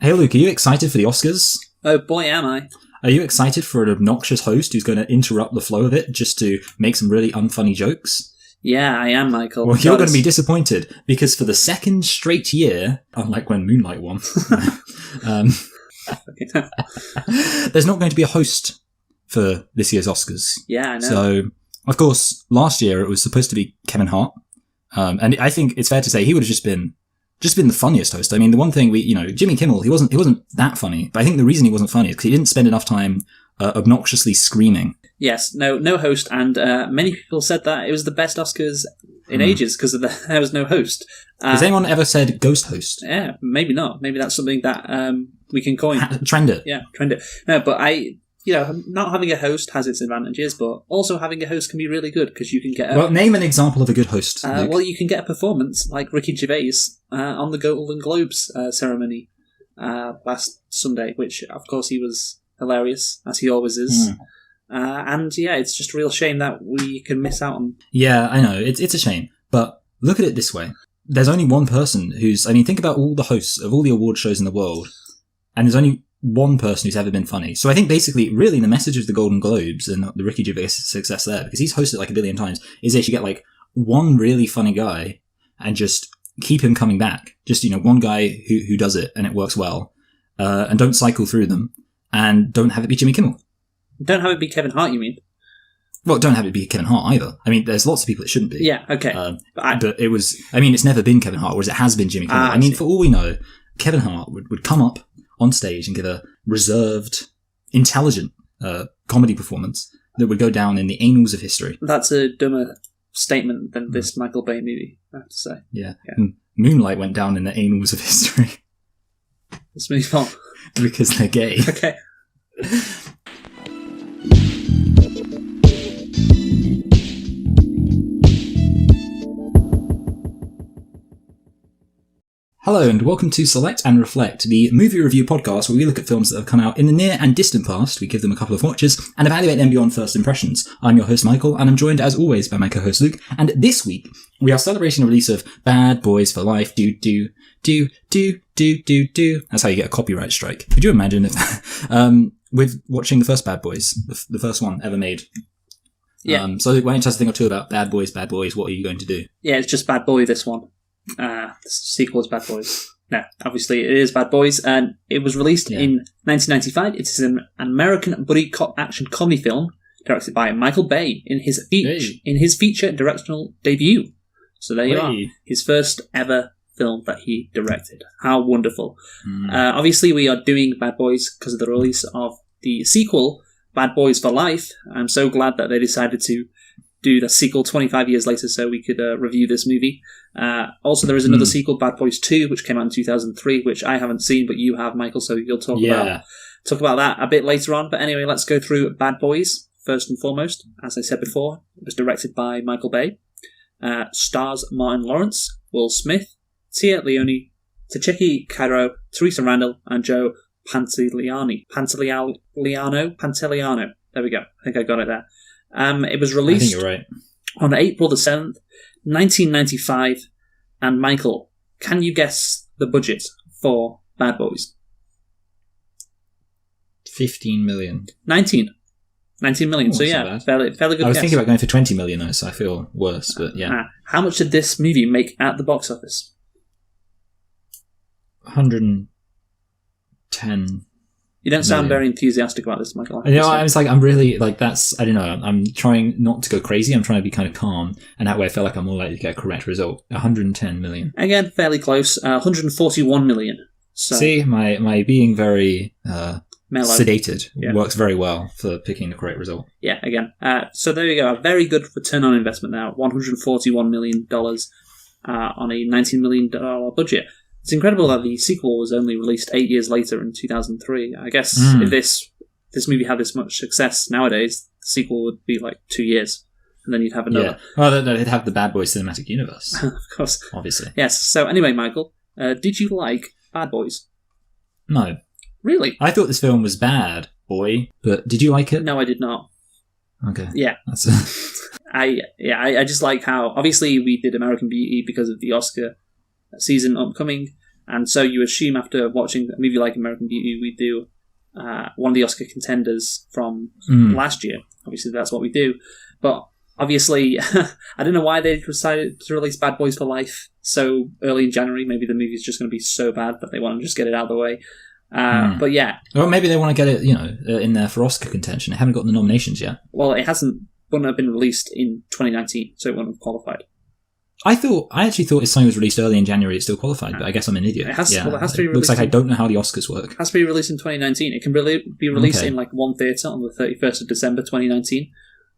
Hey Luke, are you excited for the Oscars? Oh boy, am I. Are you excited for an obnoxious host who's going to interrupt the flow of it just to make some really unfunny jokes? Yeah, I am, Michael. Well, you're going to be disappointed, because for the second straight year, unlike when Moonlight won, there's not going to be a host for this year's Oscars. Yeah, I know. So, of course, last year it was supposed to be Kevin Hart, and I think it's fair to say he would have just been the funniest host. I mean, the one thing Jimmy Kimmel, he wasn't that funny, but I think the reason he wasn't funny is because he didn't spend enough time obnoxiously screaming. Yes, no host, and many people said that it was the best Oscars in ages because there was no host. Has anyone ever said ghost host? Yeah, maybe not. Maybe that's something that we can coin. Trend it. Yeah, trend it. No, but not having a host has its advantages, but also having a host can be really good because you can get Well, name an example of a good host. Well, you can get a performance like Ricky Gervais on the Golden Globes ceremony last Sunday, which, of course, he was hilarious, as he always is. And yeah, it's just a real shame that we can miss out on. Yeah, I know. It's a shame. But look at it this way. There's only one person think about all the hosts of all the award shows in the world, and there's only one person who's ever been funny. So I think basically, really, the message of the Golden Globes and the Ricky Gervais success there, because he's hosted like a billion times, is they should get like one really funny guy and just keep him coming back. Just, one guy who does it and it works well. And don't cycle through them. And don't have it be Jimmy Kimmel. Don't have it be Kevin Hart, you mean? Well, don't have it be Kevin Hart either. I mean, there's lots of people it shouldn't be. Yeah, okay. But it was, it's never been Kevin Hart, whereas it has been Jimmy Kimmel. For all we know, Kevin Hart would come up on stage and give a reserved, intelligent comedy performance that would go down in the annals of history. That's a dumber statement than this Michael Bay movie, I have to say. Yeah. Moonlight went down in the annals of history. Let's move on. Because they're gay. Okay. Hello and welcome to Select and Reflect, the movie review podcast where we look at films that have come out in the near and distant past, we give them a couple of watches, and evaluate them beyond first impressions. I'm your host Michael, and I'm joined as always by my co-host Luke, and this week we are celebrating the release of Bad Boys for Life. Do. That's how you get a copyright strike. Could you imagine if, with watching the first Bad Boys, the first one ever made? Yeah. So why don't you tell us a thing or two about Bad Boys, what are you going to do? Yeah, it's just Bad Boy, this one. The sequel is Bad Boys. No, obviously it is Bad Boys, and it was released in 1995. It is an American buddy cop action comedy film directed by Michael Bay in his feature directorial debut. So there you are, his first ever film that he directed. How wonderful! Obviously, we are doing Bad Boys because of the release of the sequel, Bad Boys for Life. I'm so glad that they decided to do the sequel 25 years later so we could review this movie. Also, there is another sequel, Bad Boys 2, which came out in 2003, which I haven't seen, but you have, Michael, so you'll talk about that a bit later on. But anyway, let's go through Bad Boys first and foremost. As I said before, it was directed by Michael Bay. Stars Martin Lawrence, Will Smith, Tia Leone, Tachiki Cairo, Teresa Randall, and Joe Pantoliano. There we go. I think I got it there. It was released I think you're right. on April the 7th, 1995. And Michael, can you guess the budget for Bad Boys? 15 million. 19 million. So yeah, fairly good guess. I was thinking about going for 20 million though, so I feel worse, but yeah. How much did this movie make at the box office? 110. You don't sound very enthusiastic about this, Michael. I'm really, that's, I don't know, I'm trying not to go crazy, I'm trying to be kind of calm, and that way I feel like I'm more likely to get a correct result. 110 million. Again, fairly close, 141 million. So, see, my being very sedated works very well for picking the correct result. Yeah, again. So there you go, a very good return on investment now, $141 million on a $19 million budget. It's incredible that the sequel was only released 8 years later in 2003. I guess if this movie had this much success nowadays, the sequel would be like 2 years, and then you'd have another. Yeah. Well, no, they'd have the Bad Boys cinematic universe. Of course. Obviously. Yes. So anyway, Michael, did you like Bad Boys? No. Really? I thought this film was bad, boy. But did you like it? No, I did not. Okay. Yeah. I just like how, obviously we did American Beauty because of the Oscar season upcoming, And so you assume after watching a movie like American Beauty, we do one of the Oscar contenders from last year. Obviously, that's what we do. But obviously, I don't know why they decided to release Bad Boys for Life so early in January. Maybe the movie's just going to be so bad that they want to just get it out of the way. But yeah. Or maybe they want to get it, in there for Oscar contention. They haven't got the nominations yet. Well, it wouldn't have been released in 2019, so it wouldn't have qualified. I actually thought if something was released early in January, it still qualified, but I guess I'm an idiot. It has to be released. Looks like I don't know how the Oscars work. It has to be released in 2019. It can be released in like one theatre on the 31st of December 2019.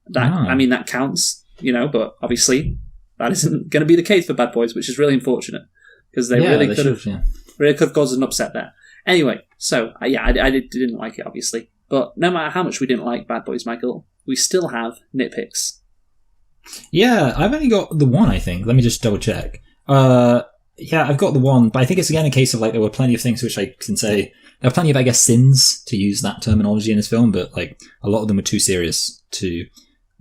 That counts, but obviously that isn't going to be the case for Bad Boys, which is really unfortunate because they really could have caused an upset there. Anyway, so I didn't like it, obviously. But no matter how much we didn't like Bad Boys, Michael, we still have nitpicks. Yeah, I've only got the one, I think. Let me just double check. I've got the one, but I think it's again a case of there were plenty of things which I can say. There were plenty of, I guess, sins, to use that terminology in this film, but a lot of them were too serious to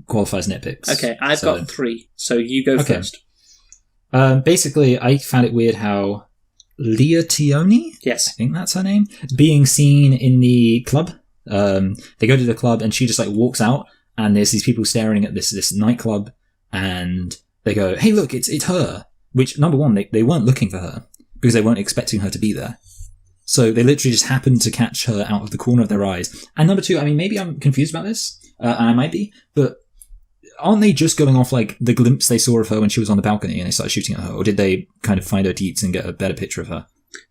qualify as nitpicks. Okay, I've got 3, so you go first. Basically, I found it weird how Leah Tioni, yes, I think that's her name, being seen in the club. They go to the club and she just walks out, and there's these people staring at this nightclub, and they go, "Hey, look, it's her." Which, number one, they weren't looking for her because they weren't expecting her to be there. So they literally just happened to catch her out of the corner of their eyes. And number two, maybe I'm confused about this, and I might be, but aren't they just going off the glimpse they saw of her when she was on the balcony and they started shooting at her? Or did they kind of find her deets and get a better picture of her?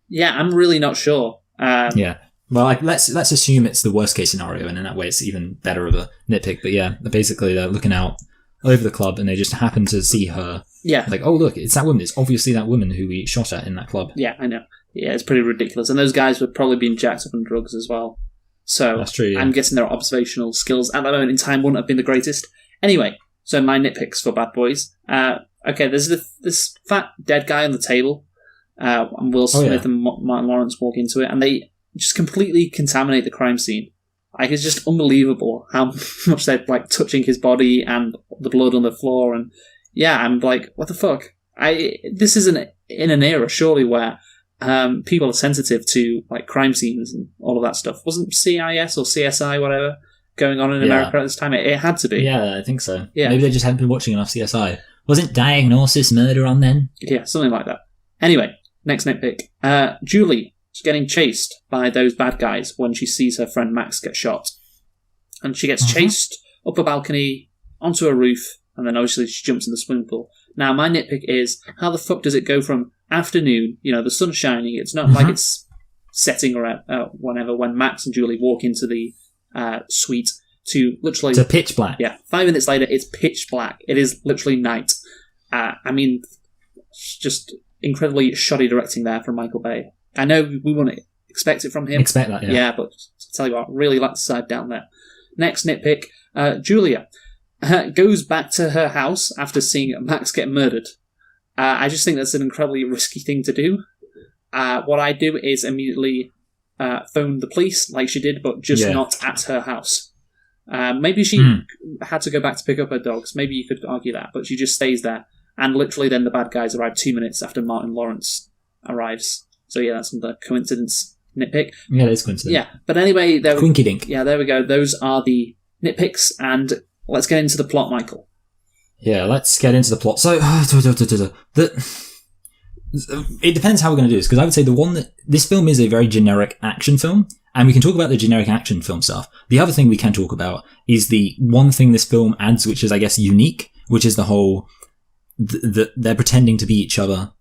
Yeah, I'm really not sure. Yeah. Well, let's assume it's the worst case scenario, and in that way it's even better of a nitpick. But yeah, basically they're looking out over the club and they just happen to see her. Yeah. Oh, look, it's that woman. It's obviously that woman who we shot at in that club. Yeah, I know. Yeah, it's pretty ridiculous. And those guys were probably being jacked up on drugs as well. So that's true, yeah. I'm guessing their observational skills at that moment in time wouldn't have been the greatest. Anyway, so my nitpicks for Bad Boys. Okay, there's this fat dead guy on the table, and Will Smith and Martin Lawrence walk into it, and they just completely contaminate the crime scene. It's just unbelievable how much they're touching his body and the blood on the floor, and yeah, I'm like, what the fuck? This isn't in an era surely where people are sensitive to crime scenes and all of that stuff. Wasn't CIS or CSI whatever going on in America at this time? It had to be. Yeah, I think so. Yeah. Maybe they just hadn't been watching enough CSI. Wasn't Diagnosis Murder on then? Yeah, something like that. Anyway, next nitpick. Julie is getting chased by those bad guys when she sees her friend Max get shot. And she gets chased up a balcony, onto a roof, and then obviously she jumps in the swimming pool. Now, my nitpick is, how the fuck does it go from afternoon, the sun's shining, it's not like it's setting or whenever, when Max and Julie walk into the suite, to literally... To pitch black. Yeah, 5 minutes later, it's pitch black. It is literally night. Just incredibly shoddy directing there from Michael Bay. I know we wouldn't expect it from him. Expect that, yeah. Yeah, but to tell you what, really like the side down there. Next nitpick, Julia goes back to her house after seeing Max get murdered. I just think that's an incredibly risky thing to do. What I do is immediately phone the police, like she did, but just not at her house. Maybe she had to go back to pick up her dogs. Maybe you could argue that, but she just stays there. And literally then the bad guys arrive 2 minutes after Martin Lawrence arrives. So yeah, that's another coincidence nitpick. Yeah, it is coincidence. Yeah, but anyway... Quinky dink. Yeah, there we go. Those are the nitpicks, and let's get into the plot, Michael. Yeah, let's get into the plot. So, it depends how we're going to do this, because I would say this film is a very generic action film, and we can talk about the generic action film stuff. The other thing we can talk about is the one thing this film adds, which is, I guess, unique, which is the whole, they're pretending to be each other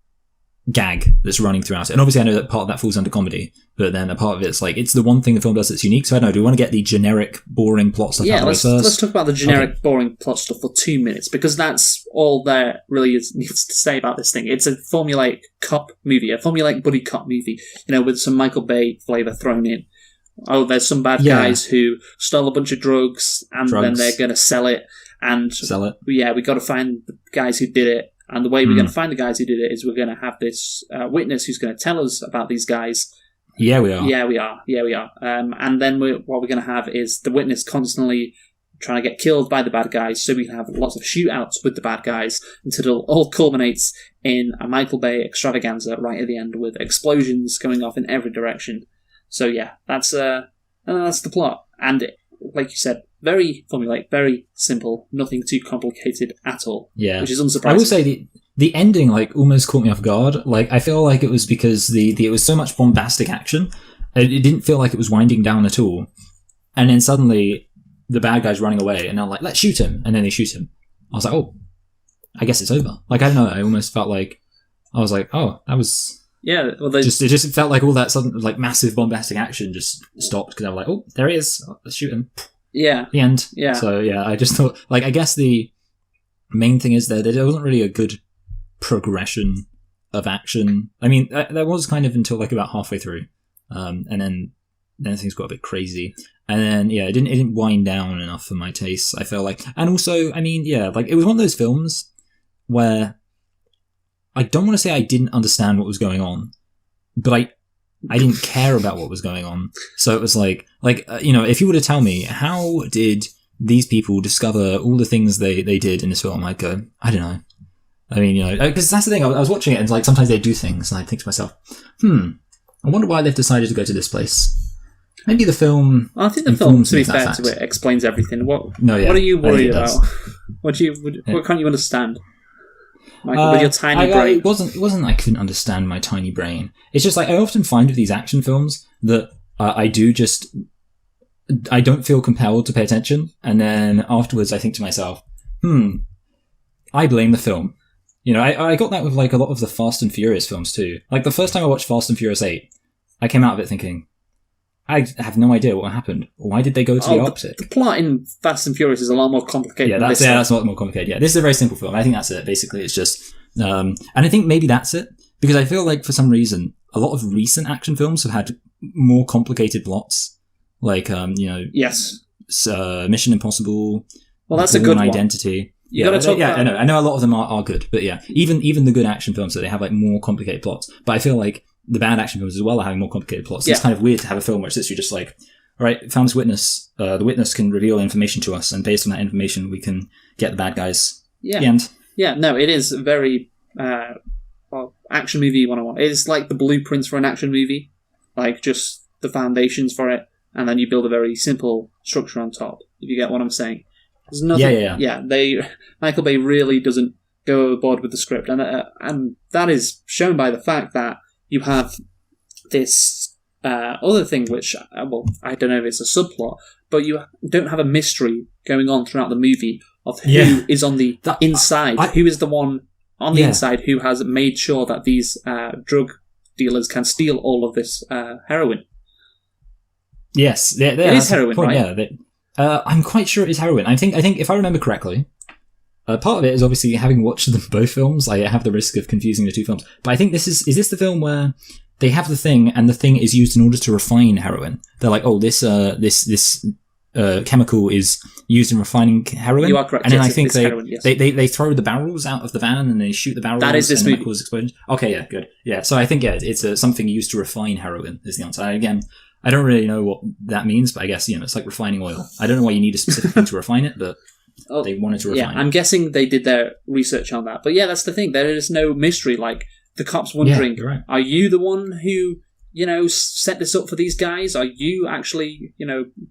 gag that's running throughout it. And obviously I know that part of that falls under comedy, but then a part of it's it's the one thing the film does that's unique. So I don't know, do we want to get the generic, boring plot stuff out of the way first? Let's talk about the generic, boring plot stuff for 2 minutes, because that's all there really needs to say about this thing. It's a formulaic cop movie, a formulaic buddy cop movie, with some Michael Bay flavour thrown in. Oh, there's some bad guys who stole a bunch of drugs, and then they're going to sell it. Yeah, we got to find the guys who did it. And the way we're going to find the guys who did it is we're going to have this witness who's going to tell us about these guys. Yeah, we are. Yeah, we are. And then what we're going to have is the witness constantly trying to get killed by the bad guys so we can have lots of shootouts with the bad guys until it all culminates in a Michael Bay extravaganza right at the end with explosions going off in every direction. So yeah, that's the plot. And like you said, very formulaic, very simple, nothing too complicated at all. Yeah. Which is unsurprising. I will say the ending like almost caught me off guard. Like I feel like it was because it was so much bombastic action. It didn't feel like it was winding down at all. And then suddenly the bad guy's running away and they're like, let's shoot him. And then they shoot him. I was like, oh, I guess it's over. Like, I don't know. I almost felt like, I was like, oh, that was... Yeah, well, it just felt like all that sudden, like, massive bombastic action just stopped because I was like, oh, there he is. Let's shoot him. Yeah. The end. Yeah. So, yeah, I just thought, like, I guess the main thing is that there wasn't really a good progression of action. I mean, there was kind of until, like, about halfway through. And then things got a bit crazy. And then, yeah, it didn't wind down enough for my taste, I feel like. And also, I mean, yeah, like, it was one of those films where I don't want to say I didn't understand what was going on, but I didn't care about what was going on. So it was like, you know, if you were to tell me, how did these people discover all the things they did in this film, I'd go, I don't know. I mean, you know, because that's the thing, I was watching it and, like, sometimes they do things, and I think to myself, I wonder why they've decided to go to this place. Maybe the film. I think the film, to be fair to it, explains everything. What are you worried about? What can't you understand, Michael, with your tiny brain? It wasn't I couldn't understand my tiny brain. It's just like I often find with these action films that I don't feel compelled to pay attention, and then afterwards I think to myself, I blame the film. You know, I got that with like a lot of the Fast and Furious films too. Like the first time I watched Fast and Furious 8, I came out of it thinking, I have no idea what happened. Why did they go to the opposite? The plot in Fast and Furious is a lot more complicated. Yeah, that's a lot more complicated. Yeah, this is a very simple film. I think that's it. Basically, it's just, and I think maybe that's it because I feel like for some reason a lot of recent action films have had more complicated plots, like you know, yes, Mission Impossible. Well, that's a good one. Identity. You got to talk about. I know a lot of them are good, but yeah, even the good action films, so they have like more complicated plots. But I feel like the bad action films as well are having more complicated plots. Yeah. It's kind of weird to have a film where it's literally just like, all right, found this witness. The witness can reveal information to us, and based on that information, we can get the bad guys. Yeah. The end. Yeah, no, it is very action movie 101. It's like the blueprints for an action movie, like just the foundations for it, and then you build a very simple structure on top, if you get what I'm saying. There's nothing, yeah. Michael Bay really doesn't go overboard with the script, and that is shown by the fact that you have this other thing, which, I don't know if it's a subplot, but you don't have a mystery going on throughout the movie of who is on the inside, who is the one on the inside who has made sure that these drug dealers can steal all of this heroin. Yes, it is heroin, right? Yeah, I'm quite sure it is heroin. I think if I remember correctly, part of it is obviously having watched both films, I have the risk of confusing the two films. But I think is this the film where they have the thing and the thing is used in order to refine heroin? They're like, oh, this chemical is used in refining heroin. You are correct. And then I think they throw the barrels out of the van and they shoot the barrels. That is this movie. Cause explosions. Okay, yeah, good. Yeah, so I think it's something used to refine heroin is the answer. Again, I don't really know what that means, but I guess, it's like refining oil. I don't know why you need a specific thing to refine it, but they wanted to refine it. I'm guessing they did their research on that. But yeah, that's the thing. There is no mystery. Like, the cops wondering, right. Are you the one who, set this up for these guys? Are you actually,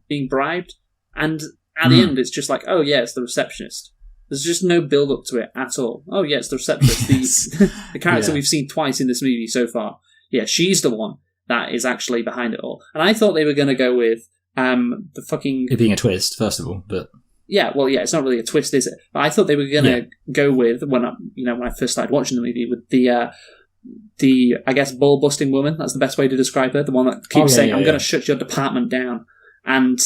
being bribed? And at the end, it's just like, oh yeah, it's the receptionist. There's just no build-up to it at all. Oh yeah, it's the receptionist. The character we've seen twice in this movie so far. Yeah, she's the one that is actually behind it all. And I thought they were going to go with the fucking... It being a twist, first of all, but... Yeah, well, yeah, it's not really a twist, is it? But I thought they were going to go with, when I first started watching the movie, with the I guess, ball-busting woman. That's the best way to describe her. The one that keeps saying, I'm going to shut your department down. And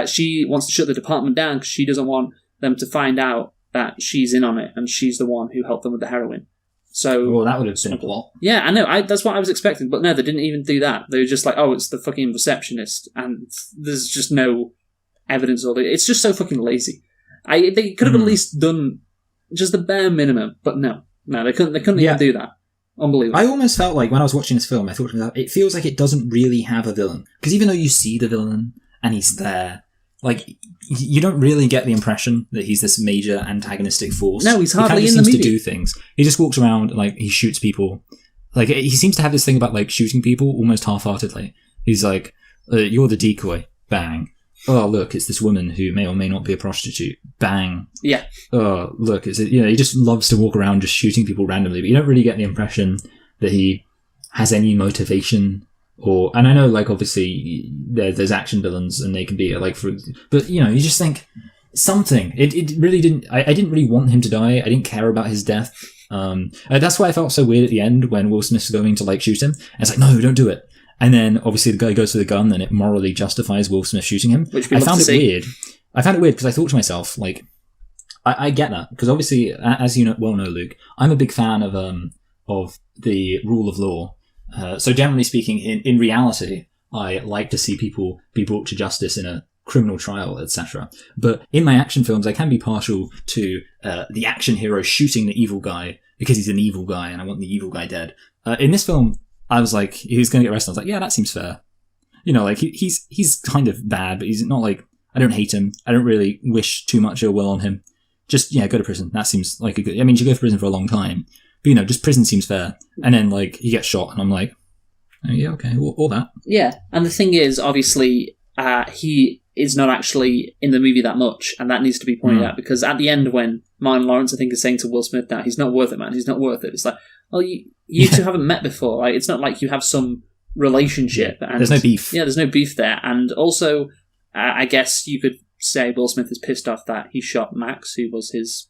she wants to shut the department down because she doesn't want them to find out that she's in on it and she's the one who helped them with the heroin. So, well, that would have been a plot. Yeah, I know. That's what I was expecting. But no, they didn't even do that. They were just like, oh, it's the fucking receptionist. And there's just no evidence. It's just so fucking lazy. They could have at least done just the bare minimum. But no, they couldn't even do that. Unbelievable. I almost felt like when I was watching this film, I thought to myself, it feels like it doesn't really have a villain. Because even though you see the villain and he's there, like, you don't really get the impression that he's this major antagonistic force. No, he's hardly he in kind the of seems movie. to do things. He just walks around, like, he shoots people. Like, he seems to have this thing about, like, shooting people almost half-heartedly. He's like, you're the decoy. Bang. Oh, look, it's this woman who may or may not be a prostitute. Bang. Yeah. Oh, look, he just loves to walk around just shooting people randomly, but you don't really get the impression that he has any motivation. And I know, like, obviously there's action villains and they can be like, but you just think something. It really didn't. I didn't really want him to die. I didn't care about his death. That's why I felt so weird at the end when Will Smith's going to, like, shoot him. And it's like, no, don't do it. And then obviously the guy goes for the gun, and it morally justifies Will Smith shooting him. Which I found it weird. I found it weird because I thought to myself, like, I get that, because obviously, as you well know, Luke, I'm a big fan of the rule of law. So generally speaking, in reality, I like to see people be brought to justice in a criminal trial, etc. But in my action films, I can be partial to the action hero shooting the evil guy because he's an evil guy and I want the evil guy dead. In this film, I was like, he's going to get arrested. I was like, yeah, that seems fair. Like, he's kind of bad, but he's not like, I don't hate him. I don't really wish too much ill will on him. Just, go to prison. That seems like a good... I mean, you should go to prison for a long time. But, just prison seems fair. And then, like, he gets shot, and I'm like, oh, yeah, okay, all that. Yeah, and the thing is, obviously, he is not actually in the movie that much, and that needs to be pointed out, because at the end when Martin Lawrence, I think, is saying to Will Smith that he's not worth it, man, he's not worth it, it's like, well, you two haven't met before, right? It's not like you have some relationship. And there's no beef. Yeah, there's no beef there. And also, I guess you could say Will Smith is pissed off that he shot Max, who was his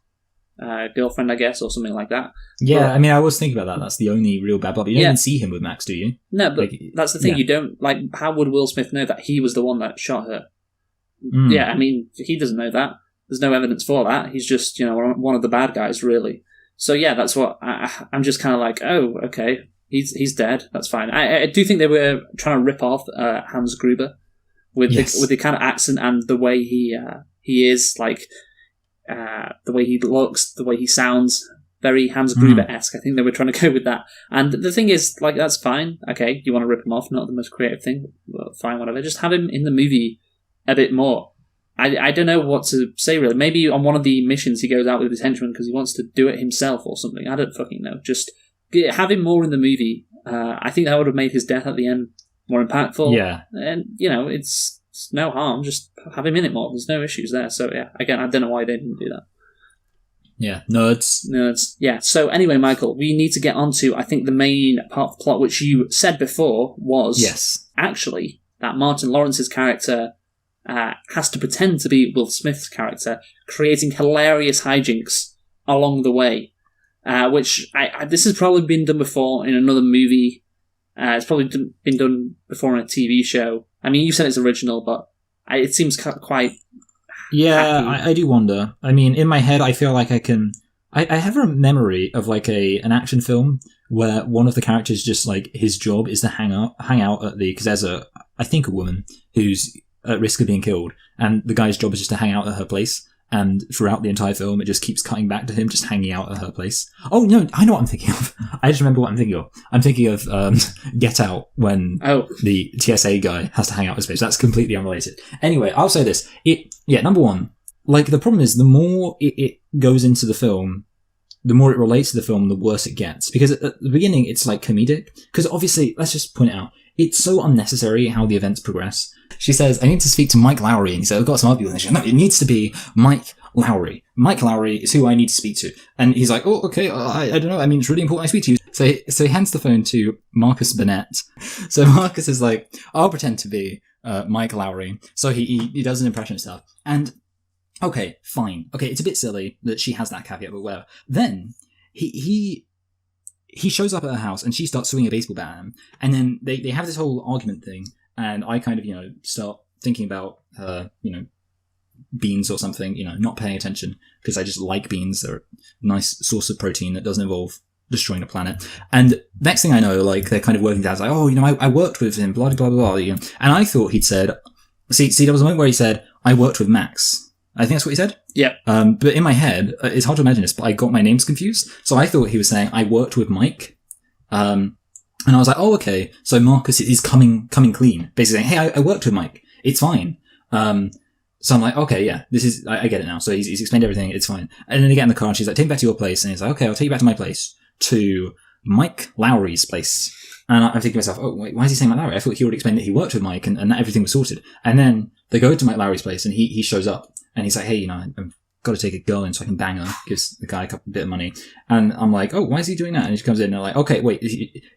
girlfriend, I guess, or something like that. Yeah, but, I mean, I was thinking about that. That's the only real bad blood. You don't even see him with Max, do you? No, but that's the thing. You don't, like, how would Will Smith know that he was the one that shot her? Yeah, I mean, he doesn't know that. There's no evidence for that. He's just, one of the bad guys, really. So yeah, that's what I'm just kind of like, oh, okay, he's dead. That's fine. I do think they were trying to rip off Hans Gruber with the kind of accent and the way he is, like the way he looks, the way he sounds, very Hans Gruber-esque. I think they were trying to go with that. And the thing is, like, that's fine. Okay, you want to rip him off? Not the most creative thing. Well, fine, whatever. Just have him in the movie a bit more. I don't know what to say, really. Maybe on one of the missions he goes out with his henchmen because he wants to do it himself or something. I don't fucking know. Just have him more in the movie. I think that would have made his death at the end more impactful. Yeah. And, it's no harm. Just have him in it more. There's no issues there. So, yeah, again, I don't know why they didn't do that. Yeah, nerds. Yeah, so anyway, Michael, we need to get on to, I think, the main part of the plot, which you said before was actually that Martin Lawrence's character has to pretend to be Will Smith's character, creating hilarious hijinks along the way, which this has probably been done before in another movie. It's probably been done before in a TV show. I mean, you said it's original, but it seems quite... Yeah, I do wonder. I mean, in my head, I feel like I have a memory of, like, an action film where one of the characters just, like, his job is to hang out at because there's I think a woman who's at risk of being killed, and the guy's job is just to hang out at her place, and throughout the entire film it just keeps cutting back to him just hanging out at her place. Oh no, I know what I'm thinking of. I just remember what I'm thinking of. I'm thinking of Get Out, when the TSA guy has to hang out at his place. That's completely unrelated. Anyway, I'll say this. Number one, like, the problem is the more it goes into the film, the more it relates to the film, the worse it gets. Because at the beginning, it's, like, comedic. Because obviously, let's just point it out, it's so unnecessary how the events progress. She says, I need to speak to Mike Lowry. And he said, I've got some other people. And she goes, no, it needs to be Mike Lowry. Mike Lowry is who I need to speak to. And he's like, oh, okay, I don't know. I mean, it's really important I speak to you. So he hands the phone to Marcus Burnett. So Marcus is like, I'll pretend to be Mike Lowry. So he does an impression and stuff. And, okay, fine. Okay, it's a bit silly that she has that caveat, but whatever. Then he shows up at her house and she starts swinging a baseball bat at him. And then they have this whole argument thing. And I kind of, start thinking about, beans or something, not paying attention because I just like beans. They're a nice source of protein that doesn't involve destroying the planet. And next thing I know, like, they're kind of working down. It's like, oh, I worked with him, blah, blah, blah, blah. And I thought he'd said, see, there was a moment where he said, I worked with Max. I think that's what he said. Yeah. But in my head, it's hard to imagine this, but I got my names confused. So I thought he was saying, I worked with Mike. And I was like, oh, okay. So Marcus is coming clean. Basically saying, hey, I worked with Mike. It's fine. So I'm like, okay, yeah, this is, I get it now. So he's explained everything, it's fine. And then they get in the car and she's like, take me back to your place. And he's like, okay, I'll take you back to my place, to Mike Lowry's place. And I'm thinking to myself, oh, wait, why is he saying Mike Lowry? I thought he already explained that he worked with Mike and that everything was sorted. And then they go to Mike Lowry's place and he shows up and he's like, hey, I've got to take a girl in so I can bang her. Gives the guy a bit of money. And I'm like, oh, why is he doing that? And he comes in and I'm like, okay, wait,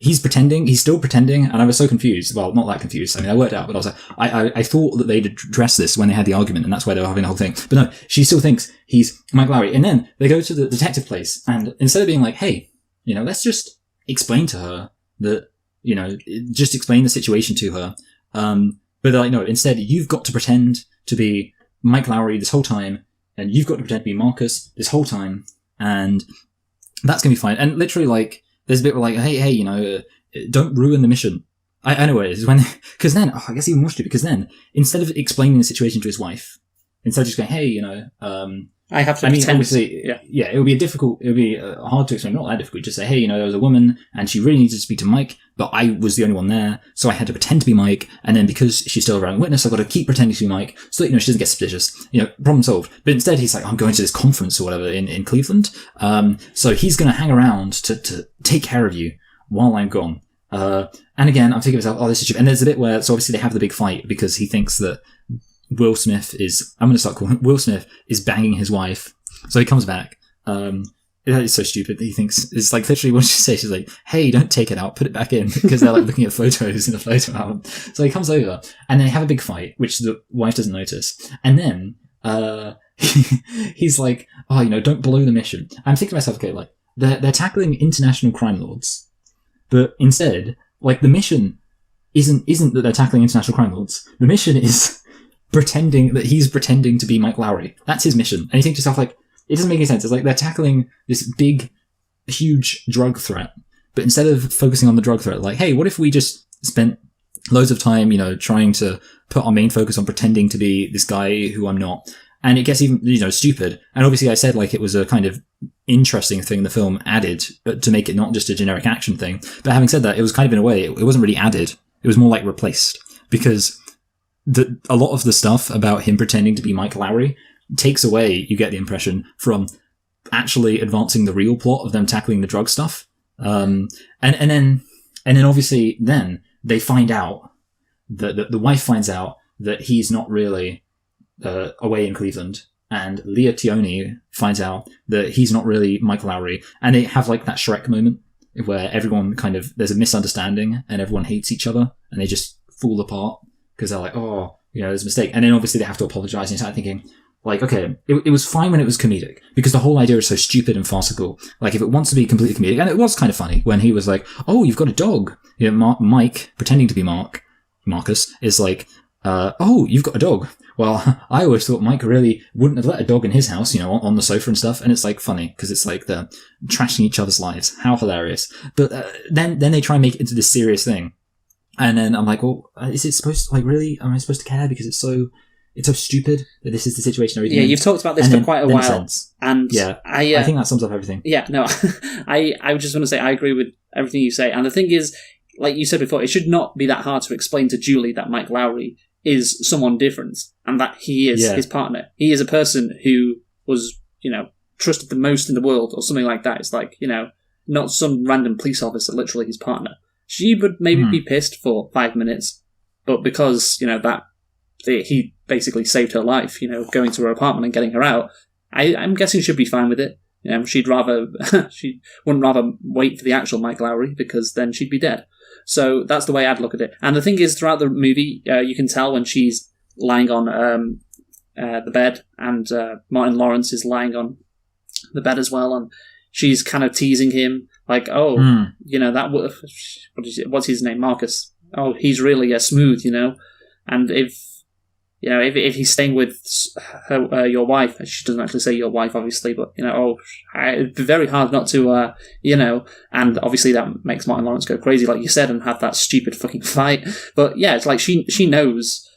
he's pretending, he's still pretending. And I was so confused. Well, not that confused. I mean, I worked out, but I was like, I thought that they'd addressed this when they had the argument and that's why they were having the whole thing. But no, she still thinks he's Mike Lowry. And then they go to the detective place and instead of being like, hey, let's just explain to her that, just explain the situation to her. But they're like, no, instead you've got to pretend to be Mike Lowry this whole time. And you've got to pretend to be Marcus this whole time, and that's going to be fine. And literally, like, there's a bit where, like, hey, don't ruin the mission. I know what it is. Because then, I guess even more stupid, because then, instead of explaining the situation to his wife, instead of just going, hey, I have to pretend. Obviously, yeah, it would be hard to explain, not that difficult, just say, hey, there was a woman, and she really needed to speak to Mike, but I was the only one there, so I had to pretend to be Mike, and then because she's still around witness, I've got to keep pretending to be Mike, so that, she doesn't get suspicious. Problem solved. But instead, he's like, I'm going to this conference or whatever in Cleveland, so he's going to hang around to take care of you while I'm gone. And again, I'm thinking to myself, this is stupid. And there's a bit where, so obviously they have the big fight, because he thinks that Will Smith is banging his wife. So he comes back. That is so stupid. He thinks, it's like literally what she says, she's like, hey, don't take it out, put it back in. Because they're like looking at photos in the photo album. So he comes over and they have a big fight, which the wife doesn't notice. And then, he's like, don't blow the mission. I'm thinking to myself, okay, like, they're tackling international crime lords. But instead, like, the mission isn't that they're tackling international crime lords. The mission is pretending that he's pretending to be Mike Lowry. That's his mission. And you think to yourself, like, it doesn't make any sense. It's like they're tackling this big, huge drug threat, but instead of focusing on the drug threat, like, hey, what if we just spent loads of time, trying to put our main focus on pretending to be this guy who I'm not? And it gets even, stupid. And obviously I said, like, it was a kind of interesting thing the film added to make it not just a generic action thing. But having said that, it was kind of, in a way, it wasn't really added. It was more like replaced, because a lot of the stuff about him pretending to be Mike Lowry takes away, you get the impression, from actually advancing the real plot of them tackling the drug stuff. And then obviously then they find out that the wife finds out that he's not really away in Cleveland, and Leah Tioni finds out that he's not really Mike Lowry, and they have like that Shrek moment where everyone kind of, there's a misunderstanding and everyone hates each other and they just fall apart because they're like, there's a mistake. And then obviously they have to apologize, and you start thinking, like, okay, it was fine when it was comedic, because the whole idea is so stupid and farcical. Like, if it wants to be completely comedic, and it was kind of funny when he was like, oh, you've got a dog. Mike, pretending to be Marcus, is like, oh, you've got a dog. Well, I always thought Mike really wouldn't have let a dog in his house, on the sofa and stuff. And it's like funny, because it's like they're trashing each other's lives. How hilarious. But then they try and make it into this serious thing. And then I'm like, well, is it supposed to, like, really, am I supposed to care? Because it's so stupid that this is the situation. Yeah, you've talked about this for quite a while. And yeah, I think that sums up everything. Yeah, no, I just want to say I agree with everything you say. And the thing is, like you said before, it should not be that hard to explain to Julie that Mike Lowry is someone different and that he is his partner. He is a person who was, trusted the most in the world or something like that. It's like, not some random police officer, literally his partner. She would maybe be pissed for 5 minutes, but because, he basically saved her life, going to her apartment and getting her out, I'm guessing she'd be fine with it. She'd rather, she wouldn't rather wait for the actual Mike Lowry, because then she'd be dead. So that's the way I'd look at it. And the thing is, throughout the movie, you can tell when she's lying on the bed, and Martin Lawrence is lying on the bed as well, and she's kind of teasing him, like, what's his name, Marcus? Oh, he's really smooth, And if he's staying with your wife, she doesn't actually say your wife, obviously, but, it'd be very hard not to, and obviously that makes Martin Lawrence go crazy, like you said, and have that stupid fucking fight. But yeah, it's like she knows,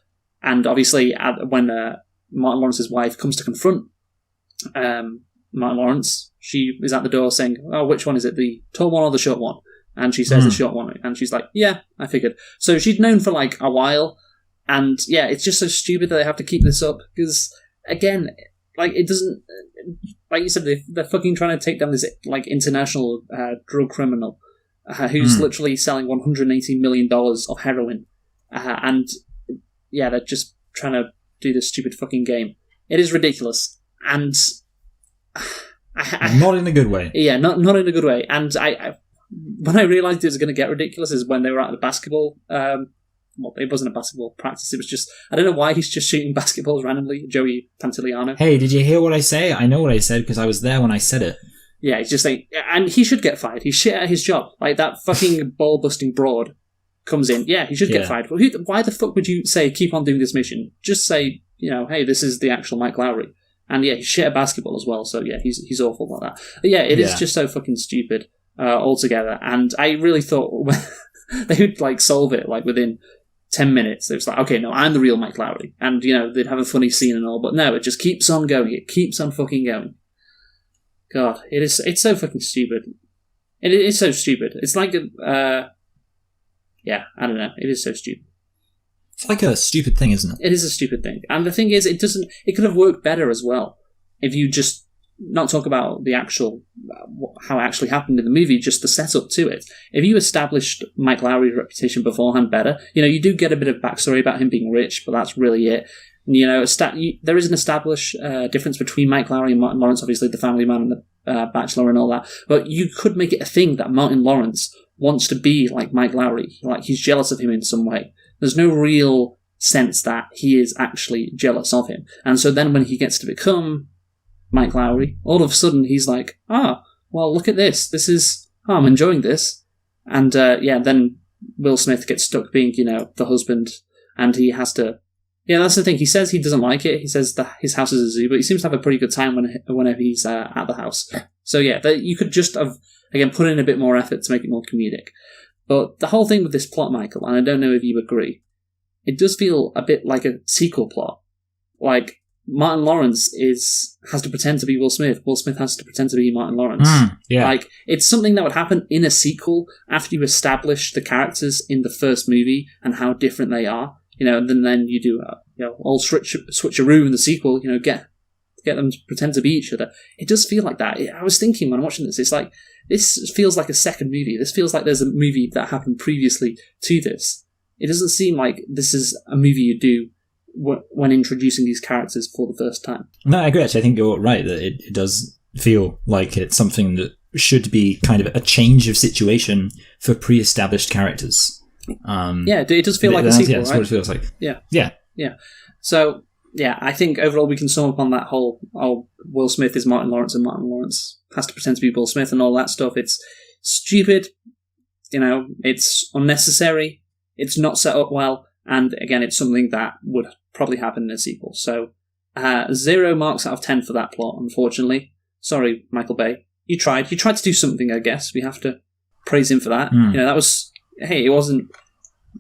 and obviously when Martin Lawrence's wife comes to confront Martin Lawrence, she is at the door saying, oh, which one is it, the tall one or the short one? And she says the short one, and she's like, yeah, I figured. So she'd known for like a while. And yeah, it's just so stupid that they have to keep this up because, again, like it doesn't. Like you said, they're fucking trying to take down this like international drug criminal who's literally selling $180 million of heroin, and yeah, they're just trying to do this stupid fucking game. It is ridiculous, and not in a good way. Yeah, not in a good way. And I when I realised it was going to get ridiculous is when they were at the basketball. Well, it wasn't a basketball practice. It was just I don't know why he's just shooting basketballs randomly. Joey Pantoliano. Hey, did you hear what I say? I know what I said because I was there when I said it. Yeah, he's just saying, and he should get fired. He's shit at his job. Like that fucking ball busting broad comes in. Yeah, he should get fired. But why the fuck would you say keep on doing this mission? Just say, hey, this is the actual Mike Lowry. And yeah, he's shit at basketball as well. So yeah, he's awful like that. But yeah, it is just so fucking stupid altogether. And I really thought they would like solve it like within 10 minutes. They was like, okay, no, I'm the real Mike Lowry. And they'd have a funny scene and all. But no, it just keeps on going. It keeps on fucking going. God, it's so fucking stupid. It is so stupid. It's like I don't know. It is so stupid. It's like a stupid thing, isn't it? It is a stupid thing. And the thing is, it could have worked better as well if you just not talk about the actual, how it actually happened in the movie, just the setup to it. If you established Mike Lowry's reputation beforehand better, you do get a bit of backstory about him being rich, but that's really it. There is an established difference between Mike Lowry and Martin Lawrence, obviously the family man and the Bachelor and all that, but you could make it a thing that Martin Lawrence wants to be like Mike Lowry, like he's jealous of him in some way. There's no real sense that he is actually jealous of him. And so then when he gets to become Mike Lowry, all of a sudden he's like, well, look at this. I'm enjoying this. And then Will Smith gets stuck being, the husband, and he has to... Yeah, that's the thing. He says he doesn't like it. He says that his house is a zoo, but he seems to have a pretty good time whenever he's at the house. So yeah, you could just have, again, put in a bit more effort to make it more comedic. But the whole thing with this plot, Michael, and I don't know if you agree, it does feel a bit like a sequel plot. Like, Martin Lawrence has to pretend to be Will Smith. Will Smith has to pretend to be Martin Lawrence. Yeah. Like, it's something that would happen in a sequel after you establish the characters in the first movie and how different they are. And then you do all switcheroo in the sequel. Get them to pretend to be each other. It does feel like that. I was thinking when watching this, it's like this feels like a second movie. This feels like there's a movie that happened previously to this. It doesn't seem like this is a movie you do when introducing these characters for the first time. No, I agree. Actually, I think you're right that it does feel like it's something that should be kind of a change of situation for pre-established characters. It does feel like a sequel, right? That's what it feels like. Yeah. So, yeah, I think overall we can sum up on that whole, Will Smith is Martin Lawrence and Martin Lawrence has to pretend to be Will Smith and all that stuff. It's stupid, it's unnecessary, it's not set up well, and again, it's something that would probably happen in a sequel. So, 0 marks out of 10 for that plot, unfortunately. Sorry, Michael Bay. You tried to do something, I guess. We have to praise him for that. That was... Hey, it wasn't,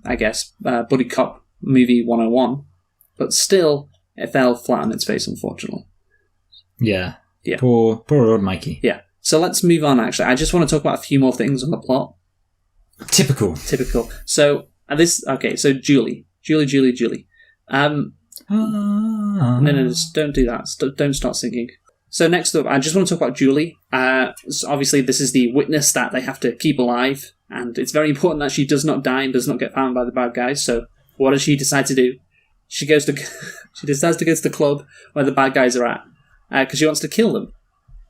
I guess, Buddy Cop movie 101, but still, it fell flat on its face, unfortunately. Yeah. Poor old Mikey. Yeah. So let's move on, actually. I just want to talk about a few more things on the plot. Typical. So, so Julie. No, just don't do that. Don't start singing. So next up, I just want to talk about Julie. So obviously, this is the witness that they have to keep alive, and it's very important that she does not die and does not get found by the bad guys. So what does she decide to do? She decides to go to the club where the bad guys are at, because she wants to kill them,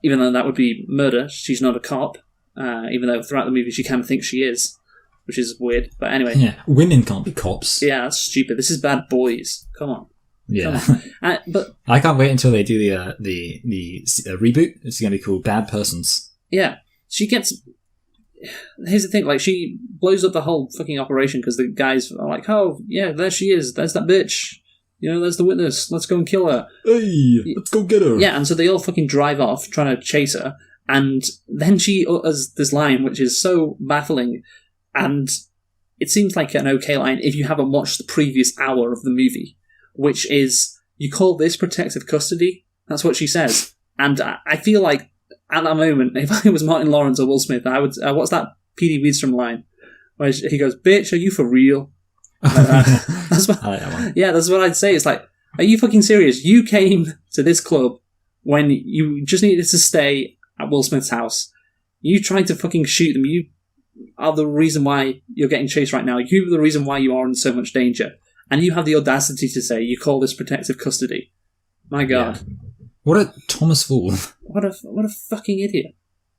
even though that would be murder. She's not a cop, even though throughout the movie she kind of thinks she is, which is weird. But anyway. Yeah, women can't be cops. Yeah, that's stupid. This is Bad Boys. Come on. Yeah, but I can't wait until they do the reboot. It's going to be called Bad Persons. Yeah, she gets. Here's the thing: like she blows up the whole fucking operation because the guys are like, "Oh yeah, there she is. There's that bitch. There's the witness. Let's go and kill her. Hey, let's go get her." Yeah, and so they all fucking drive off trying to chase her, and then she utters this line which is so baffling, and it seems like an okay line if you haven't watched the previous hour of the movie. Which is, you call this protective custody? That's what she says. And I feel like, at that moment, if I was Martin Lawrence or Will Smith, I would, what's that P.D. Weedstrom line? Where he goes, "Bitch, are you for real?" That's what, I like that one. yeah, that's what I'd say. It's like, are you fucking serious? You came to this club when you just needed to stay at Will Smith's house. You tried to fucking shoot them. You are the reason why you're getting chased right now. You are the reason why you are in so much danger. And you have the audacity to say you call this protective custody. My God. Yeah. What a Thomas fool. What a fucking idiot.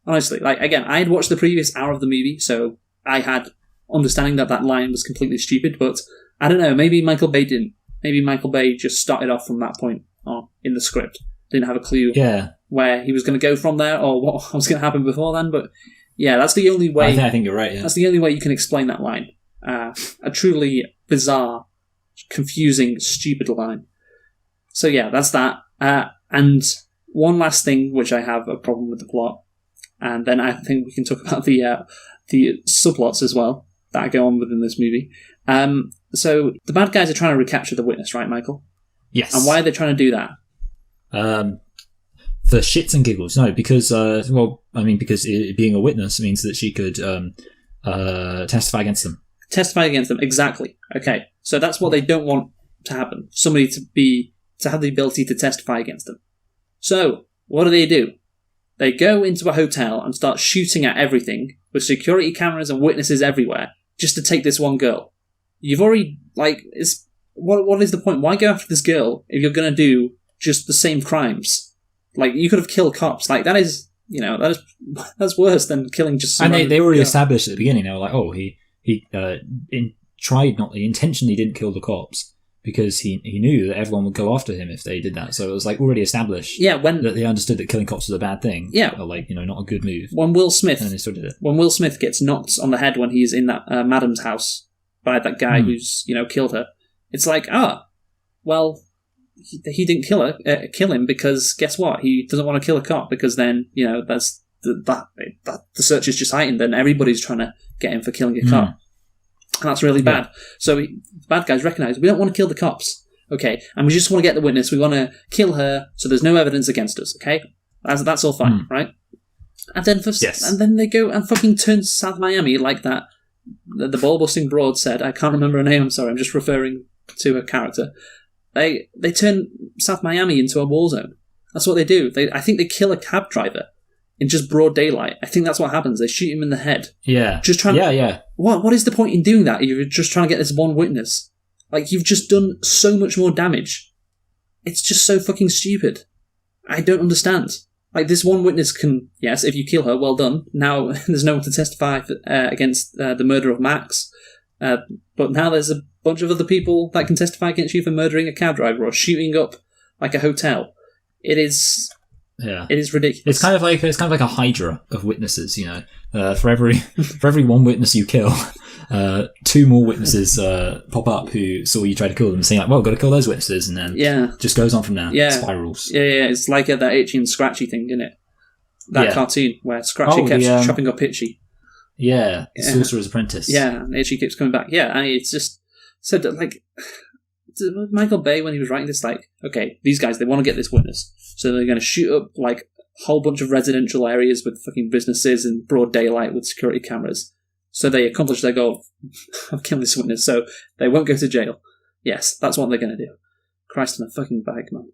Honestly, like, again, I had watched the previous hour of the movie, so I had understanding that line was completely stupid, but I don't know, maybe Michael Bay didn't. Maybe Michael Bay just started off from that point on in the script. Didn't have a clue where he was going to go from there or what was going to happen before then, but yeah, that's the only way. I think you're right, yeah. That's the only way you can explain that line. A truly bizarre, confusing, stupid line. So yeah, that's that. And one last thing, which I have a problem with the plot, and then I think we can talk about the subplots as well that go on within this movie. So the bad guys are trying to recapture the witness, right, Michael? Yes. And why are they trying to do that? For shits and giggles. No, because because being a witness means that she could testify against them. Testify against them, exactly. Okay, so that's what they don't want to happen. Somebody to have the ability to testify against them. So what do? They go into a hotel and start shooting at everything with security cameras and witnesses everywhere just to take this one girl. You've already, what is the point? Why go after this girl if you're going to do just the same crimes? Like, you could have killed cops. Like, that's worse than killing just some. And they already established at the beginning. They were like, oh, he intentionally didn't kill the cops because he knew that everyone would go after him if they did that. So it was like already established. Yeah, that they understood that killing cops was a bad thing. Yeah, or not a good move. When Will Smith, and they still did it. When Will Smith gets knocked on the head when he's in that madam's house by that guy who's killed her, it's like, well, he didn't kill him because guess what? He doesn't want to kill a cop because then that's the search is just heightened and everybody's trying to get him for killing a cop. And that's really bad. Yeah. So the bad guys recognise we don't want to kill the cops, okay, and we just want to get the witness. We want to kill her so there's no evidence against us, okay? That's all fine, right? And then they go and fucking turn South Miami like that. The ball-busting broad said, I can't remember her name, I'm sorry, I'm just referring to her character. They turn South Miami into a war zone. That's what they do. I think they kill a cab driver in just broad daylight. I think that's what happens. They shoot him in the head. Yeah. Just trying to... What is the point in doing that? You're just trying to get this one witness. Like, you've just done so much more damage. It's just so fucking stupid. I don't understand. Like, this one witness can... Yes, if you kill her, well done. Now, there's no one to testify against the murder of Max. But now there's a bunch of other people that can testify against you for murdering a cab driver or shooting up, like, a hotel. It is ridiculous. It's kind of like a hydra of witnesses. For every one witness you kill, two more witnesses pop up who saw you try to kill them, saying like, "Well, got to kill those witnesses," and then just goes on from there. Yeah, spirals. Yeah. It's like that Itchy and Scratchy thing, isn't it? That cartoon where Scratchy kept chopping up Itchy. Yeah, Sorcerer's Apprentice. Yeah, and Itchy keeps coming back. Yeah, and it's just so that, like, Michael Bay, when he was writing this, like, okay, these guys, they want to get this witness, so they're going to shoot up like a whole bunch of residential areas with fucking businesses in broad daylight with security cameras. So they accomplish their goal of killing this witness, so they won't go to jail. Yes, that's what they're going to do. Christ on a fucking bag, man.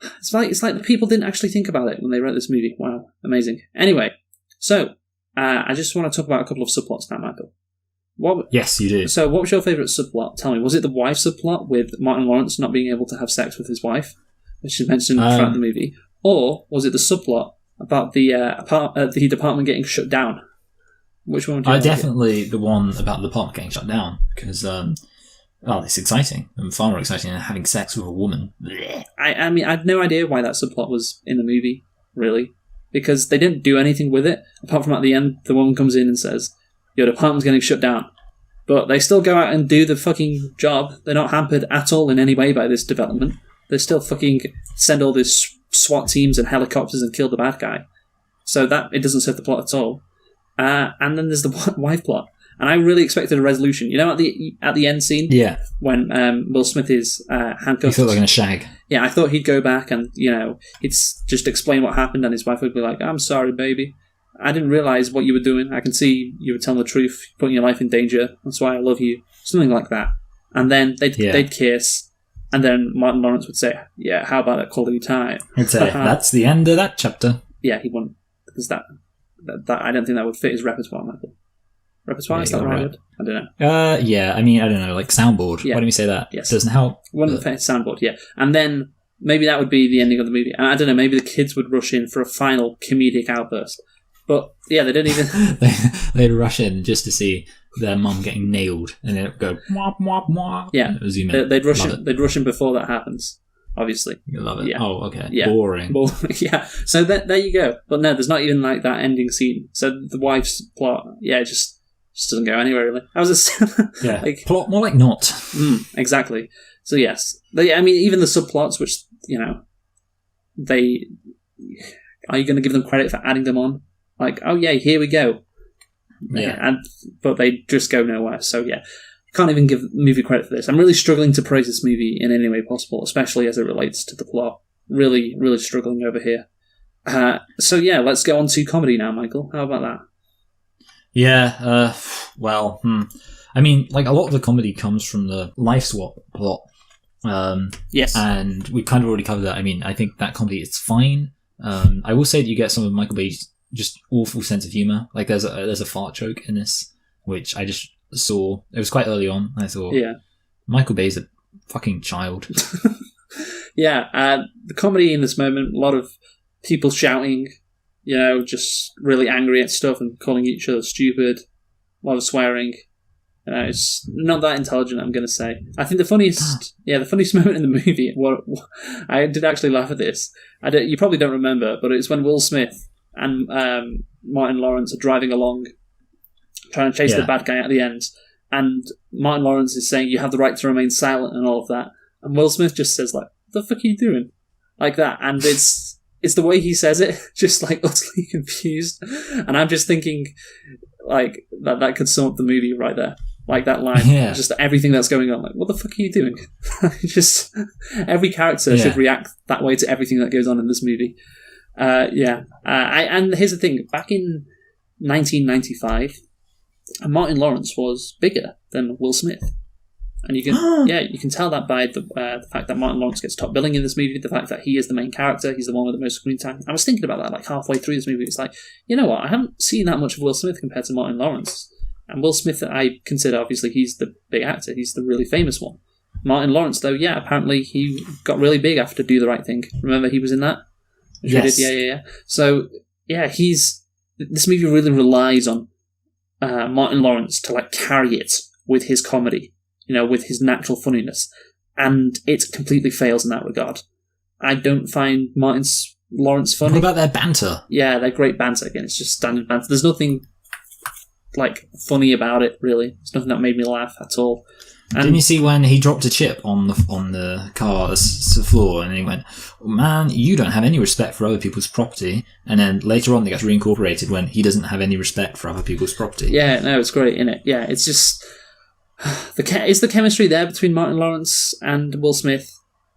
It's like the people didn't actually think about it when they wrote this movie. Wow, amazing. Anyway, so I just want to talk about a couple of subplots now, Michael. Yes, you do. So what was your favourite subplot? Tell me, was it the wife subplot with Martin Lawrence not being able to have sex with his wife, which is mentioned throughout the movie? Or was it the subplot about the department getting shut down? Which one would you like? Definitely the one about the department getting shut down, because it's exciting and far more exciting than having sex with a woman. I mean, I had no idea why that subplot was in the movie, really, because they didn't do anything with it, apart from at the end, the woman comes in and says, your department's getting shut down. But they still go out and do the fucking job. They're not hampered at all in any way by this development. They still fucking send all these SWAT teams and helicopters and kill the bad guy. So that it doesn't serve the plot at all. And then there's the wife plot. And I really expected a resolution. At the end scene? Yeah. When Will Smith is handcuffed. You thought they were going to shag. Yeah, I thought he'd go back and, he'd just explain what happened and his wife would be like, I'm sorry, baby. I didn't realise what you were doing. I can see you were telling the truth, putting your life in danger. That's why I love you. Something like that. and then they'd kiss, and then Martin Lawrence would say, "Yeah, how about that quality time?" He'd say, "That's the end of that chapter." Yeah, he wouldn't, because that I don't think that would fit his repertoire, Michael. Repertoire, is that the right word? I don't know. Yeah, I mean, I don't know, like soundboard. Yeah. Why don't we say that? Yes. Doesn't help. Wouldn't fit his soundboard, yeah. And then maybe that would be the ending of the movie. And I don't know, maybe the kids would rush in for a final comedic outburst. But yeah, they don't even. They'd rush in just to see their mum getting nailed, and then it'd go wah wah wah. Yeah, zoom in. They'd rush in. They'd rush in before that happens. Obviously, you love it. Yeah. Oh, okay. Yeah. Boring. Yeah. So there you go. But no, there's not even like that ending scene. So the wife's plot, it just doesn't go anywhere really. I was just yeah, like, plot more like not. Exactly. So yes, I mean even the subplots, which they are you going to give them credit for adding them on? Like, oh yeah, here we go. Yeah. But they just go nowhere. So yeah, can't even give the movie credit for this. I'm really struggling to praise this movie in any way possible, especially as it relates to the plot. Really, really struggling over here. So yeah, let's go on to comedy now, Michael. How about that? Yeah, well, I mean, like, a lot of the comedy comes from the Life Swap plot. Yes. And we kind of already covered that. I mean, I think that comedy is fine. I will say that you get some of Michael Bay's just awful sense of humour. Like, there's a fart joke in this, which I just saw. It was quite early on. I thought, yeah, Michael Bay's a fucking child. Yeah, the comedy in this moment, a lot of people shouting, just really angry at stuff and calling each other stupid, a lot of swearing. It's not that intelligent, I'm going to say. I think the funniest moment in the movie, I did actually laugh at this. You probably don't remember, but it's when Will Smith and Martin Lawrence are driving along, trying to chase the bad guy at the end, and Martin Lawrence is saying, "You have the right to remain silent," and all of that. And Will Smith just says, like, "What the fuck are you doing?" Like that. And it's the way he says it, just like utterly confused. And I'm just thinking, like, that could sum up the movie right there. Like that line, just everything that's going on. Like, what the fuck are you doing? Just every character should react that way to everything that goes on in this movie. And here's the thing: back in 1995, Martin Lawrence was bigger than Will Smith, and you can tell that by the fact that Martin Lawrence gets top billing in this movie. The fact that he is the main character, he's the one with the most screen time. I was thinking about that like halfway through this movie. It's like, you know what? I haven't seen that much of Will Smith compared to Martin Lawrence. And Will Smith, I consider, obviously, he's the big actor. He's the really famous one. Martin Lawrence, though, apparently he got really big after Do the Right Thing. Remember he was in that? Yes. Yeah. So, this movie really relies on Martin Lawrence to, like, carry it with his comedy, with his natural funniness. And it completely fails in that regard. I don't find Martin Lawrence funny. What about their banter? Yeah, they're great banter. Again, it's just standard banter. There's nothing like funny about it, really. It's nothing that made me laugh at all. And didn't you see when he dropped a chip on the car's floor and he went, oh, "Man, you don't have any respect for other people's property," and then later on they got reincorporated when he doesn't have any respect for other people's property. Yeah, no, it's great, isn't it? Yeah, it's just is the chemistry there between Martin Lawrence and Will Smith?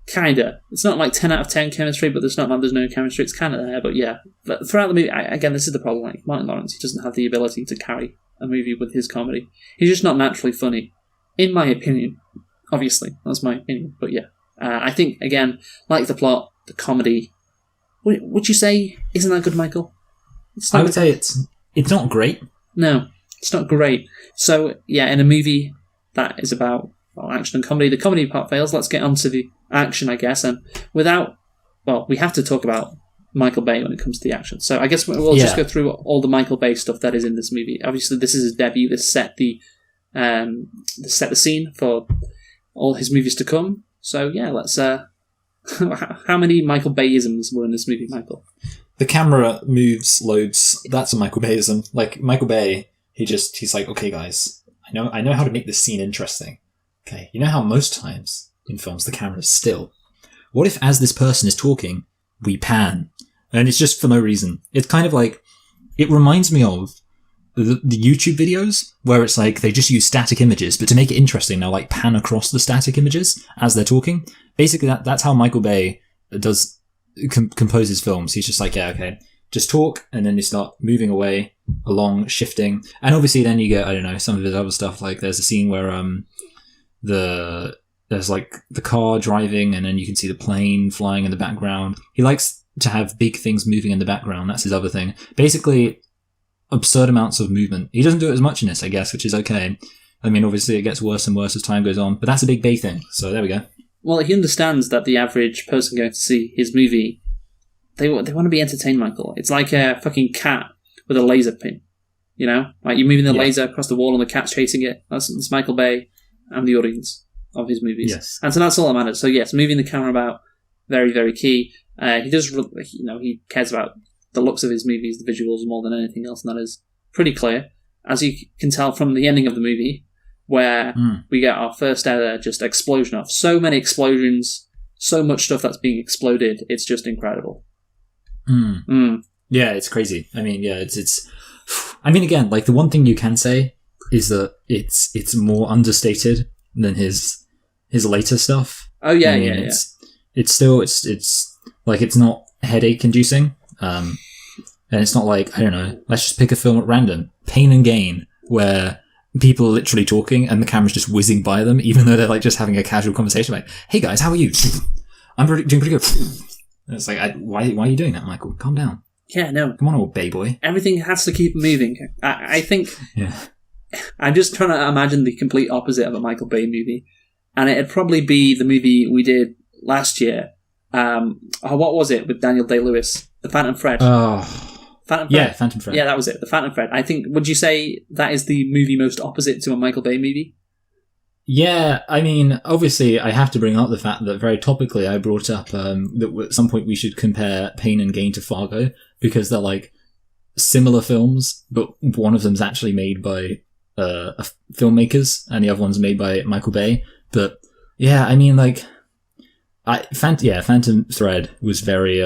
Kinda. It's not like 10 out of 10 chemistry, but there's not like there's no chemistry. It's kind of there, but yeah. But throughout the movie, again, this is the problem. Like Martin Lawrence, he doesn't have the ability to carry a movie with his comedy. He's just not naturally funny, in my opinion. Obviously, that's my opinion. But yeah, I think again, like the plot, the comedy. Would you say isn't that good, Michael? I would say it's not great. No, it's not great. So yeah, in a movie that is about action and comedy, the comedy part fails. Let's get on to the action, I guess. And we have to talk about Michael Bay when it comes to the action. So I guess we'll just go through all the Michael Bay stuff that is in this movie. Obviously, this is his debut. This set the scene for all his movies to come. So yeah, let's. How many Michael Bayisms were in this movie, Michael? The camera moves loads. That's a Michael Bayism. Like Michael Bay, he's like, okay, guys, I know how to make this scene interesting. Okay, you know how most times in films the camera's still. What if, as this person is talking, we pan? And it's just for no reason. It's kind of like, it reminds me of the YouTube videos where it's like they just use static images, but to make it interesting, they'll like pan across the static images as they're talking. Basically, that's how Michael Bay does composes films. He's just like, yeah, okay, just talk, and then you start moving away along, shifting, and obviously then you get, I don't know, some of his other stuff. Like there's a scene where there's like the car driving, and then you can see the plane flying in the background. He likes to have big things moving in the background. That's his other thing. Basically, absurd amounts of movement. He doesn't do it as much in this, I guess, which is okay. I mean, obviously it gets worse and worse as time goes on, but that's a big Bay thing. So there we go. Well, he understands that the average person going to see his movie, they want to be entertained, Michael. It's like a fucking cat with a laser pin. You know? Like you're moving the laser across the wall and the cat's chasing it. That's Michael Bay and the audience of his movies. Yes. And so that's all that matters. So yes, moving the camera about, very, very key. He does, he cares about the looks of his movies, the visuals more than anything else, and that is pretty clear. As you can tell from the ending of the movie, where we get our first ever just explosion of so many explosions, so much stuff that's being exploded. It's just incredible. Yeah, it's crazy. I mean, yeah, it's. I mean, again, like the one thing you can say is that it's more understated than his later stuff. Oh yeah, I mean, it's still like it's not headache inducing, and it's not like, I don't know. Let's just pick a film at random, Pain and Gain, where people are literally talking and the camera's just whizzing by them, even though they're like just having a casual conversation. Like, hey guys, how are you? I'm doing pretty good. And it's like, why are you doing that, Michael? Calm down. Yeah, no. Come on, old Bay boy. Everything has to keep moving. I think. Yeah. I'm just trying to imagine the complete opposite of a Michael Bay movie, and it'd probably be the movie we did last year. What was it with Daniel Day-Lewis? The Phantom Thread. Oh. Phantom Thread. Yeah, Phantom Thread. Yeah, that was it. The Phantom Thread. I think. Would you say that is the movie most opposite to a Michael Bay movie? Yeah, I mean, obviously, I have to bring up the fact that very topically I brought up that at some point we should compare Pain and Gain to Fargo, because they're like similar films, but one of them's actually made by filmmakers and the other one's made by Michael Bay. But yeah, I mean, like, Phantom Thread was very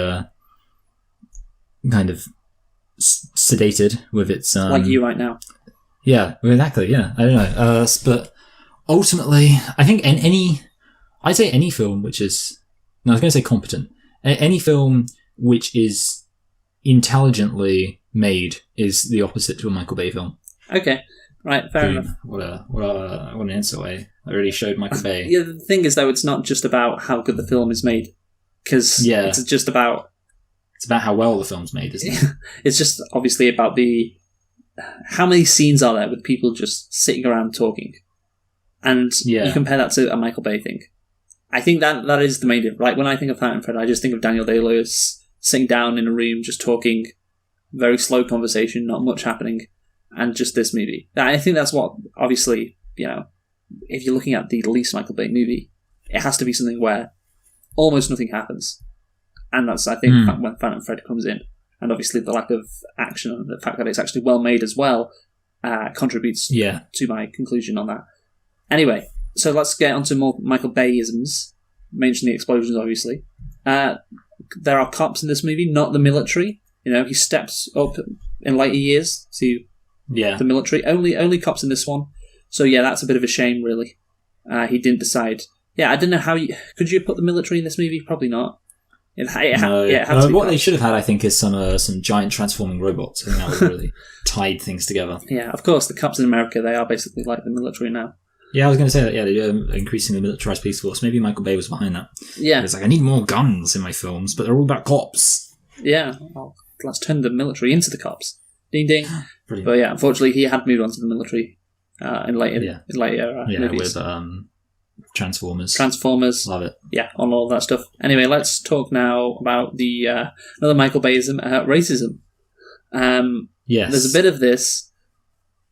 kind of sedated with its like you right now. Yeah, exactly. Yeah, I don't know, but. Ultimately, I think I'd say any film which is, no, I was going to say competent. Any film which is intelligently made is the opposite to a Michael Bay film. Okay, right, fair enough. What an answer way. I already showed Michael Bay. Yeah, the thing is though, it's not just about how good the film is made, because it's just about... It's about how well the film's made, isn't it? It's just obviously about how many scenes are there with people just sitting around talking. And you compare that to a Michael Bay thing. I think that is the main difference. Like, when I think of Phantom Thread, I just think of Daniel Day-Lewis sitting down in a room, just talking, very slow conversation, not much happening, and just this movie. I think that's what, obviously, if you're looking at the least Michael Bay movie, it has to be something where almost nothing happens. And that's, I think, when Phantom Thread comes in. And obviously the lack of action and the fact that it's actually well made as well contributes to my conclusion on that. Anyway, so let's get on to more Michael Bay-isms. Mention the explosions, obviously. There are cops in this movie, not the military. He steps up in later years to the military. Only cops in this one. So yeah, that's a bit of a shame, really. He didn't decide. Yeah, I don't know how could you put the military in this movie? Probably not. It had to be what they should have had, I think, is some giant transforming robots. I think that would have really tied things together. Yeah, of course, the cops in America, they are basically like the military now. Yeah, I was going to say that, they're increasing the militarized police force. Maybe Michael Bay was behind that. Yeah. It's like, I need more guns in my films, but they're all about cops. Yeah, well, let's turn the military into the cops. Ding, ding. Brilliant. But yeah, unfortunately, he had moved on to the military in later movies. With Transformers. Love it. Yeah, on all that stuff. Anyway, let's talk now about the another Michael Bayism, racism. Yes. There's a bit of this.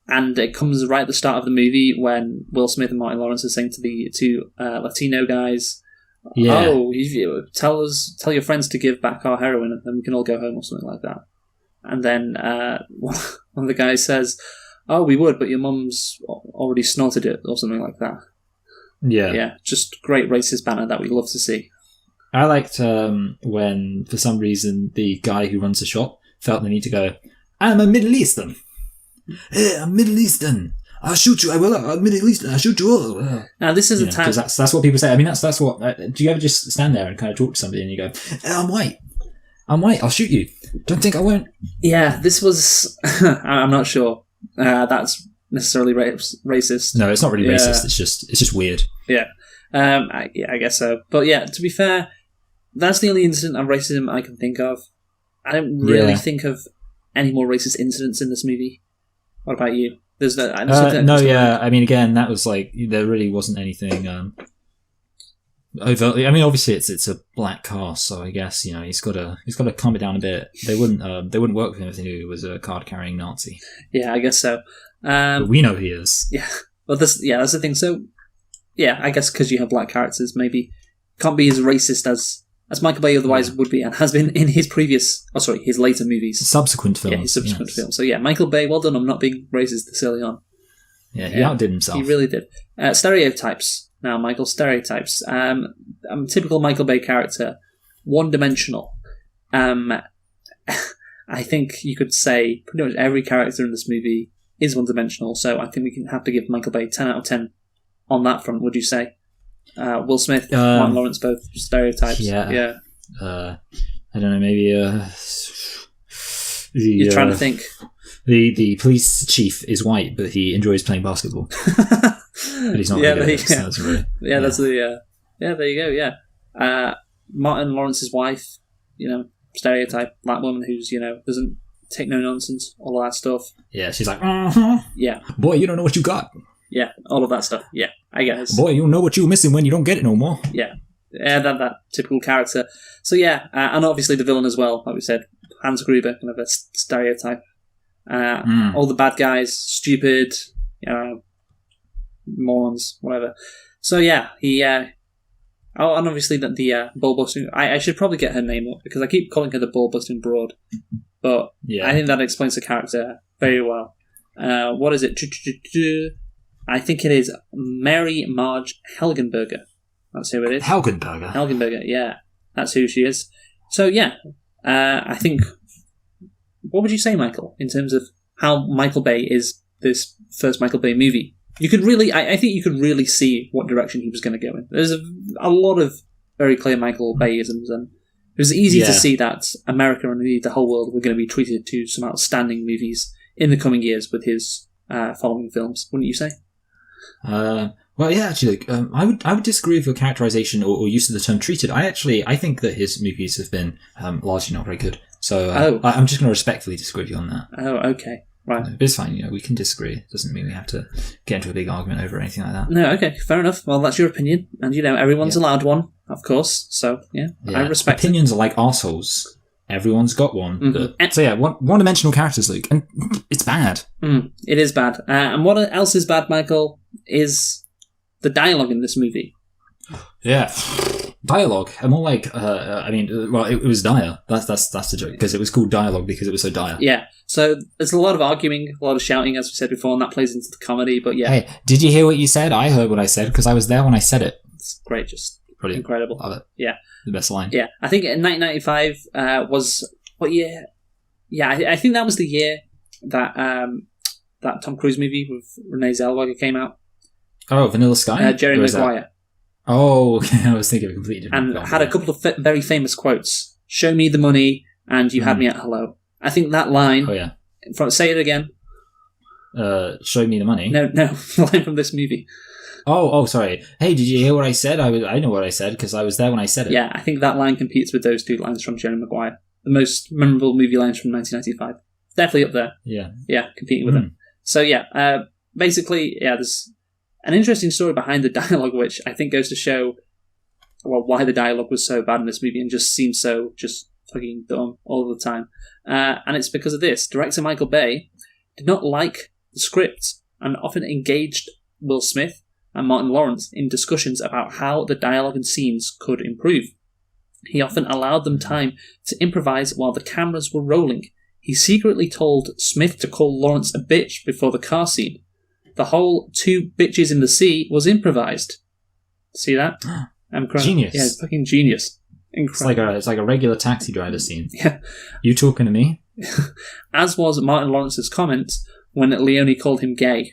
And it comes right at the start of the movie when Will Smith and Martin Lawrence are saying to the two Latino guys, tell your friends to give back our heroin and then we can all go home or something like that. And then one of the guys says, oh, we would, but your mum's already snorted it or something like that. Yeah. Yeah, just great racist banter that we love to see. I liked when, for some reason, the guy who runs the shop felt the need to go, I'm a Middle Eastern. Hey, I'm Middle Eastern. I'll shoot you. I will. I'm Middle Eastern. I'll shoot you all. Now, this is a time... Because that's what people say. I mean, that's what... do you ever just stand there and kind of talk to somebody and you go, hey, I'm white. I'll shoot you. Don't think I won't. Yeah, this was... I'm not sure. That's necessarily racist. No, it's not really Yeah. racist. It's just weird. I guess so. But yeah, to be fair, that's the only incident of racism I can think of. I don't really think of any more racist incidents in this movie. What about you? There's no. I mean, again, that was like there really wasn't anything overtly. I mean, obviously it's a black cast, so I guess he's got to calm it down a bit. They wouldn't work with him if they knew he was a card carrying Nazi. Yeah, I guess so. But we know he is. Yeah, well, that's the thing. So, yeah, I guess because you have black characters, maybe can't be as racist as Michael Bay otherwise would be, and has been in his his later movies, subsequent films. Yeah, his subsequent films. So yeah, Michael Bay, well done on not being racist this early on. Yeah, he outdid himself. He really did. Stereotypes. Now, Michael, stereotypes. I'm a typical Michael Bay character, one-dimensional. I think you could say pretty much every character in this movie is one-dimensional, so I think we can have to give Michael Bay 10 out of 10 on that front, would you say? Will Smith, Martin Lawrence, both stereotypes. Yeah. I don't know, maybe... You're trying to think. The police chief is white, but he enjoys playing basketball. But he's not really good. That's really, that's the... there you go, yeah. Martin Lawrence's wife, stereotype black woman who's, doesn't take no nonsense, all of that stuff. Yeah, she's like, yeah. Boy, you don't know what you got. Yeah, all of that stuff. Yeah, I guess. Boy, you know what you're missing when you don't get it no more. Yeah, that typical character. So yeah, and obviously the villain as well, like we said, Hans Gruber, kind of a stereotype. All the bad guys, stupid, morons, whatever. So yeah, he... and obviously the ball-busting... I should probably get her name up, because I keep calling her the ball-busting broad. But I think that explains the character very well. What is it? I think it is Mary Marge Helgenberger. That's who it is. Helgenberger, yeah. That's who she is. So, yeah. I think... What would you say, Michael, in terms of how Michael Bay is this first Michael Bay movie? You could really... I think you could really see what direction he was going to go in. There's a lot of very clear Michael Bayisms, and it was easy to see that America and indeed the whole world were going to be treated to some outstanding movies in the coming years with his following films, wouldn't you say? Well, yeah, actually, I would disagree with your characterization or use of the term treated. I think that his movies have been largely not very good. So I'm just going to respectfully disagree with you on that. Oh, okay. Right. But it's fine, we can disagree. It doesn't mean we have to get into a big argument over anything like that. No, okay, fair enough. Well, that's your opinion. And, everyone's allowed one, of course. So, yeah. I respect opinions are like arseholes. Everyone's got one. Mm-hmm. But, so yeah, one-dimensional characters, Luke. And it's bad. It is bad. And what else is bad, Michael, is the dialogue in this movie. Yeah. Dialogue. I'm more like, it was dire. That's the joke, because it was called dialogue because it was so dire. Yeah. So there's a lot of arguing, a lot of shouting, as we said before, and that plays into the comedy, but yeah. Hey, did you hear what you said? I heard what I said, because I was there when I said it. It's great, just brilliant. Incredible. Love it. Yeah. The best line. Yeah. I think in 1995 was... What year? Yeah, I think that was the year that that Tom Cruise movie with Renee Zellweger came out. Oh, Vanilla Sky? Jerry Maguire. Oh, okay. I was thinking of a completely different film. And had a couple of very famous quotes. Show me the money, and you had me at hello. I think that line... Oh, yeah. Say it again. Show me the money? No, line from this movie. Oh, sorry. Hey, did you hear what I said? I know what I said, because I was there when I said it. Yeah, I think that line competes with those two lines from Jerry Maguire. The most memorable movie lines from 1995. Definitely up there. Yeah. Yeah, competing with them. So, yeah, basically, there's an interesting story behind the dialogue, which I think goes to show why the dialogue was so bad in this movie and just seems so just fucking dumb all the time. And it's because of this. Director Michael Bay did not like the script and often engaged Will Smith and Martin Lawrence in discussions about how the dialogue and scenes could improve. He often allowed them time to improvise while the cameras were rolling. He secretly told Smith to call Lawrence a bitch before the car scene. The whole 2 bitches in the sea was improvised. See that? Genius. Yeah, fucking genius. Incredible. It's like a regular Taxi Driver scene. Yeah. You talking to me? As was Martin Lawrence's comment when Leone called him gay.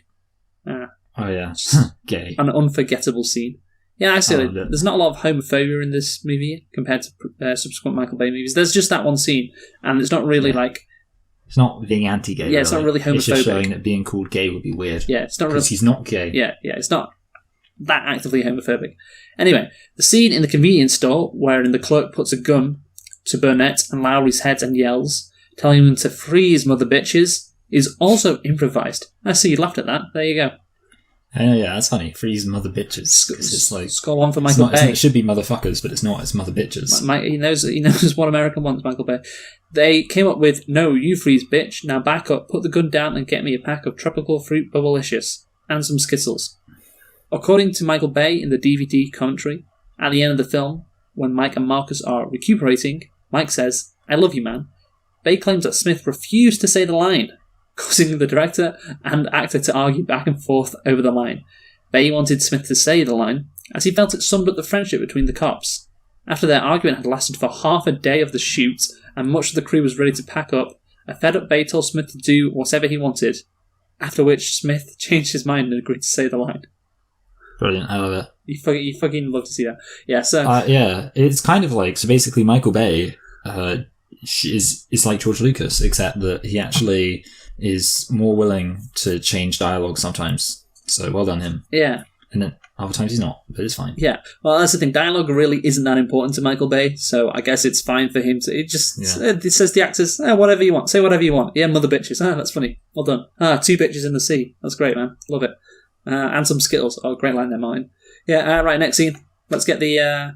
Oh, yeah. Gay. An unforgettable scene. Yeah, I see it. There's not a lot of homophobia in this movie compared to subsequent Michael Bay movies. There's just that one scene, and it's not really like It's not being anti-gay. Yeah, it's not really homophobic. It's just showing that being called gay would be weird. Yeah, it's not because he's not gay. Yeah, it's not that actively homophobic. Anyway, the scene in the convenience store wherein the clerk puts a gun to Burnett and Lowry's heads and yells, telling them to freeze mother bitches, is also improvised. I see you laughed at that. There you go. Yeah, that's funny. Freeze mother bitches. It's like score one for Michael Bay. It should be motherfuckers, but it's not. It's mother bitches. He knows what America wants, Michael Bay. They came up with, no, you freeze, bitch. Now back up, put the gun down and get me a pack of tropical fruit bubblicious and some Skittles. According to Michael Bay in the DVD commentary, at the end of the film, when Mike and Marcus are recuperating, Mike says, I love you, man. Bay claims that Smith refused to say the line, causing the director and actor to argue back and forth over the line. Bay wanted Smith to say the line, as he felt it summed up the friendship between the cops. After their argument had lasted for half a day of the shoot, and much of the crew was ready to pack up, a fed-up Bay told Smith to do whatever he wanted, after which Smith changed his mind and agreed to say the line. Brilliant, I love it. You fucking love to see that. Yeah, so... yeah, it's kind of like, so basically Michael Bay is like George Lucas, except that he actually is more willing to change dialogue sometimes. So well done him. Yeah. And then other times he's not, but it's fine. Yeah. Well, that's the thing. Dialogue really isn't that important to Michael Bay, so I guess it's fine for him to... It says to the actors, whatever you want. Say whatever you want. Yeah, mother bitches. That's funny. Well done. 2 bitches in the sea. That's great, man. Love it. And some Skittles. Oh, great line there, Martin. Yeah, right, next scene. Let's get the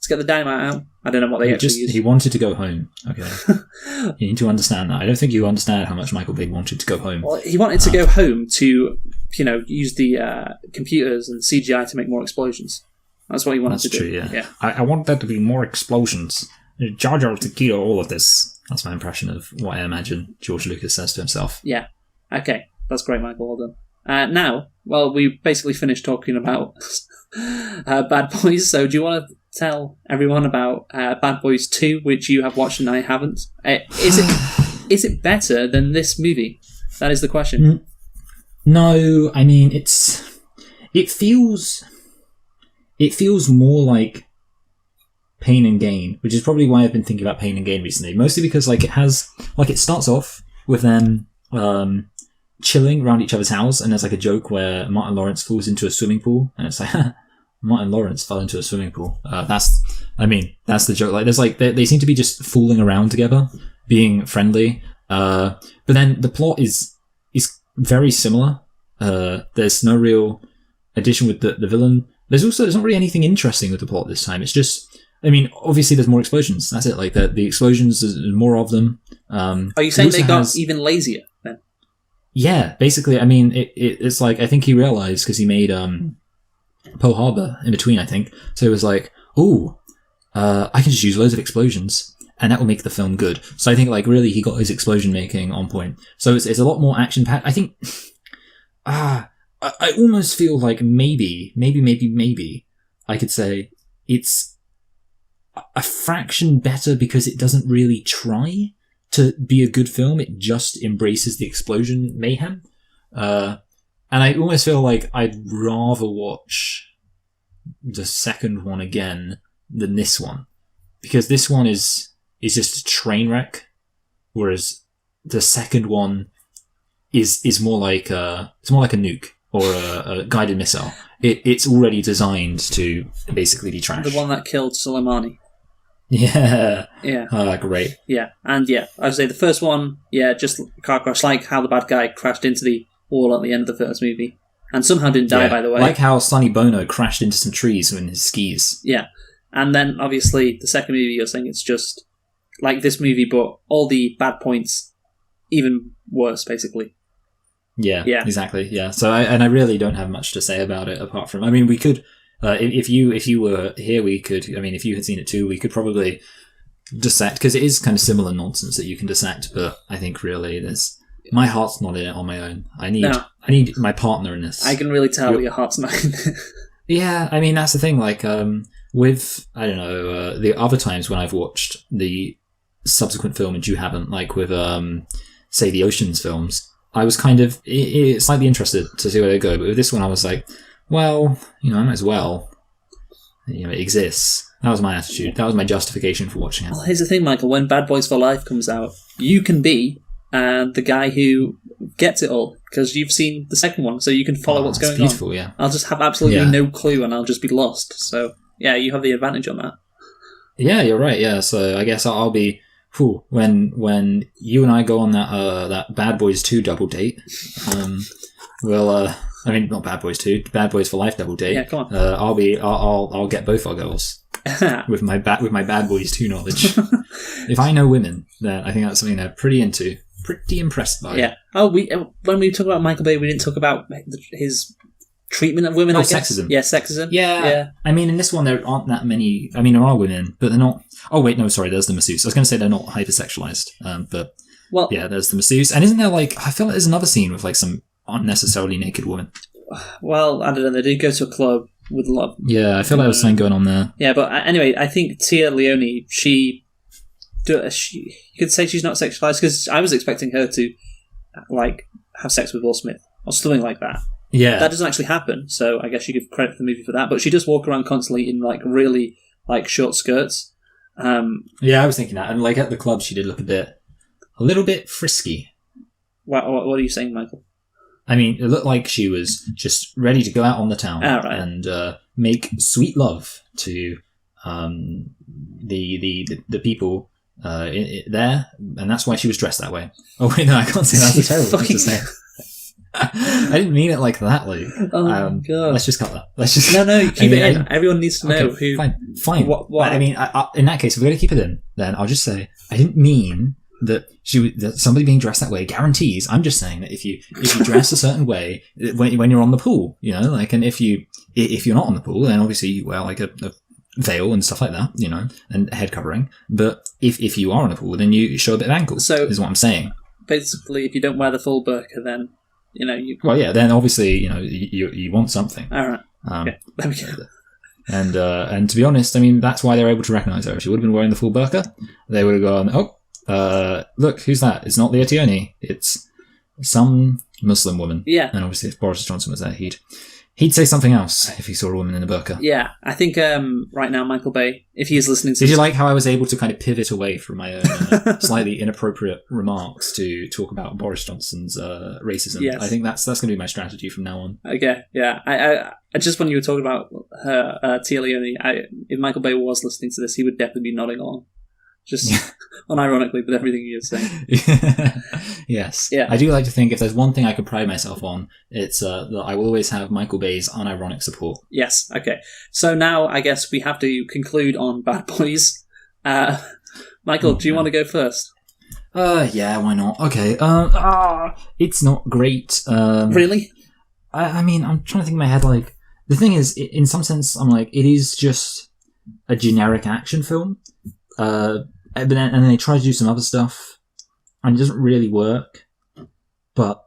dynamite out. I don't know what they actually use. He wanted to go home. Okay. You need to understand that. I don't think you understand how much Michael Bay wanted to go home. Well, he wanted to go home to, use the computers and CGI to make more explosions. That's what he wanted to do. That's true, yeah. I want there to be more explosions. Jar Jar to kill all of this. That's my impression of what I imagine George Lucas says to himself. Yeah. Okay. That's great, Michael. Well done. Now, we basically finished talking about Bad Boys, so do you want to tell everyone about Bad Boys 2, which you have watched and I haven't? Is it better than this movie? That is the question. No, I mean, it feels more like Pain and Gain, which is probably why I've been thinking about Pain and Gain recently, mostly because it starts off with them chilling around each other's house, and there's like a joke where Martin Lawrence falls into a swimming pool, and it's like Martin Lawrence fell into a swimming pool. That's the joke. Like there's like they seem to be just fooling around together, being friendly. But then the plot is very similar. There's no real addition with the villain. There's not really anything interesting with the plot this time. It's just, obviously there's more explosions. That's it. Like the explosions, there's more of them. Are you saying they got even lazier then? Yeah, basically. It's like, I think he realized because he made Pearl Harbor in between, I think. So it was like, I can just use loads of explosions and that will make the film good. So I think really he got his explosion making on point. So it's a lot more action packed. I think, I almost feel like maybe I could say it's a fraction better because it doesn't really try to be a good film. It just embraces the explosion mayhem. And I almost feel like I'd rather watch the second one again than this one, because this one is just a train wreck, whereas the second one is more like a nuke or a guided missile. It's already designed to basically be trash. The one that killed Soleimani. Yeah. Yeah. Great. Yeah, and I'd say the first one, just a car crash, like how the bad guy crashed into the wall at the end of the first movie, and somehow didn't die, by the way. Like how Sonny Bono crashed into some trees in his skis. Yeah, and then obviously the second movie, you're saying it's just like this movie, but all the bad points even worse, basically. Yeah, exactly. Yeah. So I really don't have much to say about it apart from, we could, if you were here, we could. If you had seen it too, we could probably dissect, because it is kind of similar nonsense that you can dissect. But I think really my heart's not in it on my own. I need my partner in this. I can really tell your heart's not in it. Yeah, that's the thing. With the other times when I've watched the subsequent film and you haven't, like with say the Ocean's films, I was kind of slightly interested to see where they go. But with this one, I was like, well, I might as well. It exists. That was my attitude. That was my justification for watching it. Well, here's the thing, Michael. When Bad Boys for Life comes out, you can be and the guy who gets it all, because you've seen the second one, so you can follow what's going beautiful, on. Yeah. I'll just have absolutely no clue, and I'll just be lost. So, yeah, you have the advantage on that. Yeah, you're right. Yeah, so I guess I'll be when you and I go on that Bad Boys 2 double date. We'll I mean, not Bad Boys 2, Bad Boys for Life double date. Yeah, come on. I'll get both our girls with my Bad Boys 2 knowledge. If I know women, then I think that's something they're pretty into, pretty impressed by. Yeah. Oh, when we talk about Michael Bay, we didn't talk about his treatment of women. I guess. Sexism. Yeah, sexism. Yeah. I mean, in this one, there aren't that many. I mean, there are women, but they're not. Oh wait, no, sorry. There's the masseuse. I was going to say they're not hypersexualized, but yeah, there's the masseuse. And isn't there I feel like there's another scene with some unnecessarily naked woman. Well, I don't know. They did go to a club with a lot of... Yeah, I feel like there was something going on there. Yeah, but anyway, I think Tia Leone, you could say she's not sexualized, because I was expecting her to, have sex with Will Smith, or something like that. Yeah. That doesn't actually happen, so I guess you give credit to the movie for that. But she does walk around constantly in, really, short skirts. Yeah, I was thinking that. And, at the club, she did look a little bit frisky. What are you saying, Michael? I mean, it looked like she was just ready to go out on the town and make sweet love to the people there, and that's why she was dressed that way. Oh wait, no, I can't say that. That's a terrible thing to say. I didn't mean it like that, Luke. Oh God! Let's just cut that. Let's just no. Keep it in. Everyone needs to know who. Fine. What? I mean, in that case, if we're going to keep it in, then I'll just say I didn't mean that somebody being dressed that way guarantees. I'm just saying that if you dress a certain way when you're on the pool, and if you're not on the pool, then obviously you wear a veil and stuff like that, and head covering. But if you are on the pool, then you show a bit of ankle. So is what I'm saying. Basically, if you don't wear the full burqa, then you. Well, yeah. Then obviously, you want something. All right. Okay. There we go. And to be honest, I mean that's why they're able to recognise her. If she would have been wearing the full burqa, they would have gone, oh, look, who's that? It's not Leah Tierney. It's some Muslim woman. Yeah. And obviously, if Boris Johnson was there, he'd say something else if he saw a woman in a burqa. Yeah, I think right now, Michael Bay, if he is listening to Did you like how I was able to kind of pivot away from my own slightly inappropriate remarks to talk about Boris Johnson's racism? Yes. I think that's going to be my strategy from now on. Okay, yeah. I just, when you were talking about her, Tia Leone, if Michael Bay was listening to this, he would definitely be nodding along. Just unironically with everything he is saying. Yes. Yeah. I do like to think if there's one thing I could pride myself on, it's that I will always have Michael Bay's unironic support. Yes. Okay. So now I guess we have to conclude on Bad Boys. Michael, do you want to go first? Yeah, why not? Okay. It's not great. Really? I mean, I'm trying to think in my head, the thing is, in some sense, I'm it is just a generic action film. And then they try to do some other stuff, and it doesn't really work. But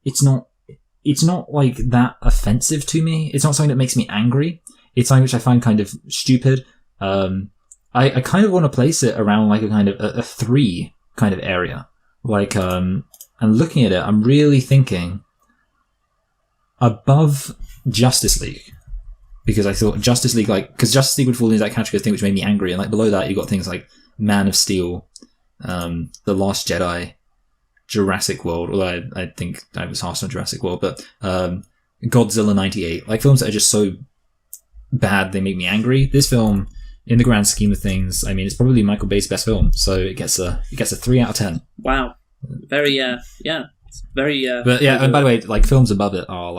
it's not that offensive to me. It's not something that makes me angry. It's something which I find kind of stupid. I kind of want to place it around a kind of a 3 kind of area. And looking at it, I'm really thinking above Justice League. Because I thought Justice League, because Justice League would fall into that category of thing which made me angry, and below that you got things like Man of Steel, The Last Jedi, Jurassic World, although I think I was harsh on Jurassic World, but Godzilla 98, films that are just so bad they make me angry. This film, in the grand scheme of things, I mean, it's probably Michael Bay's best film, so it gets a 3 out of 10. Wow, very very. But yeah, and by the way, films above it are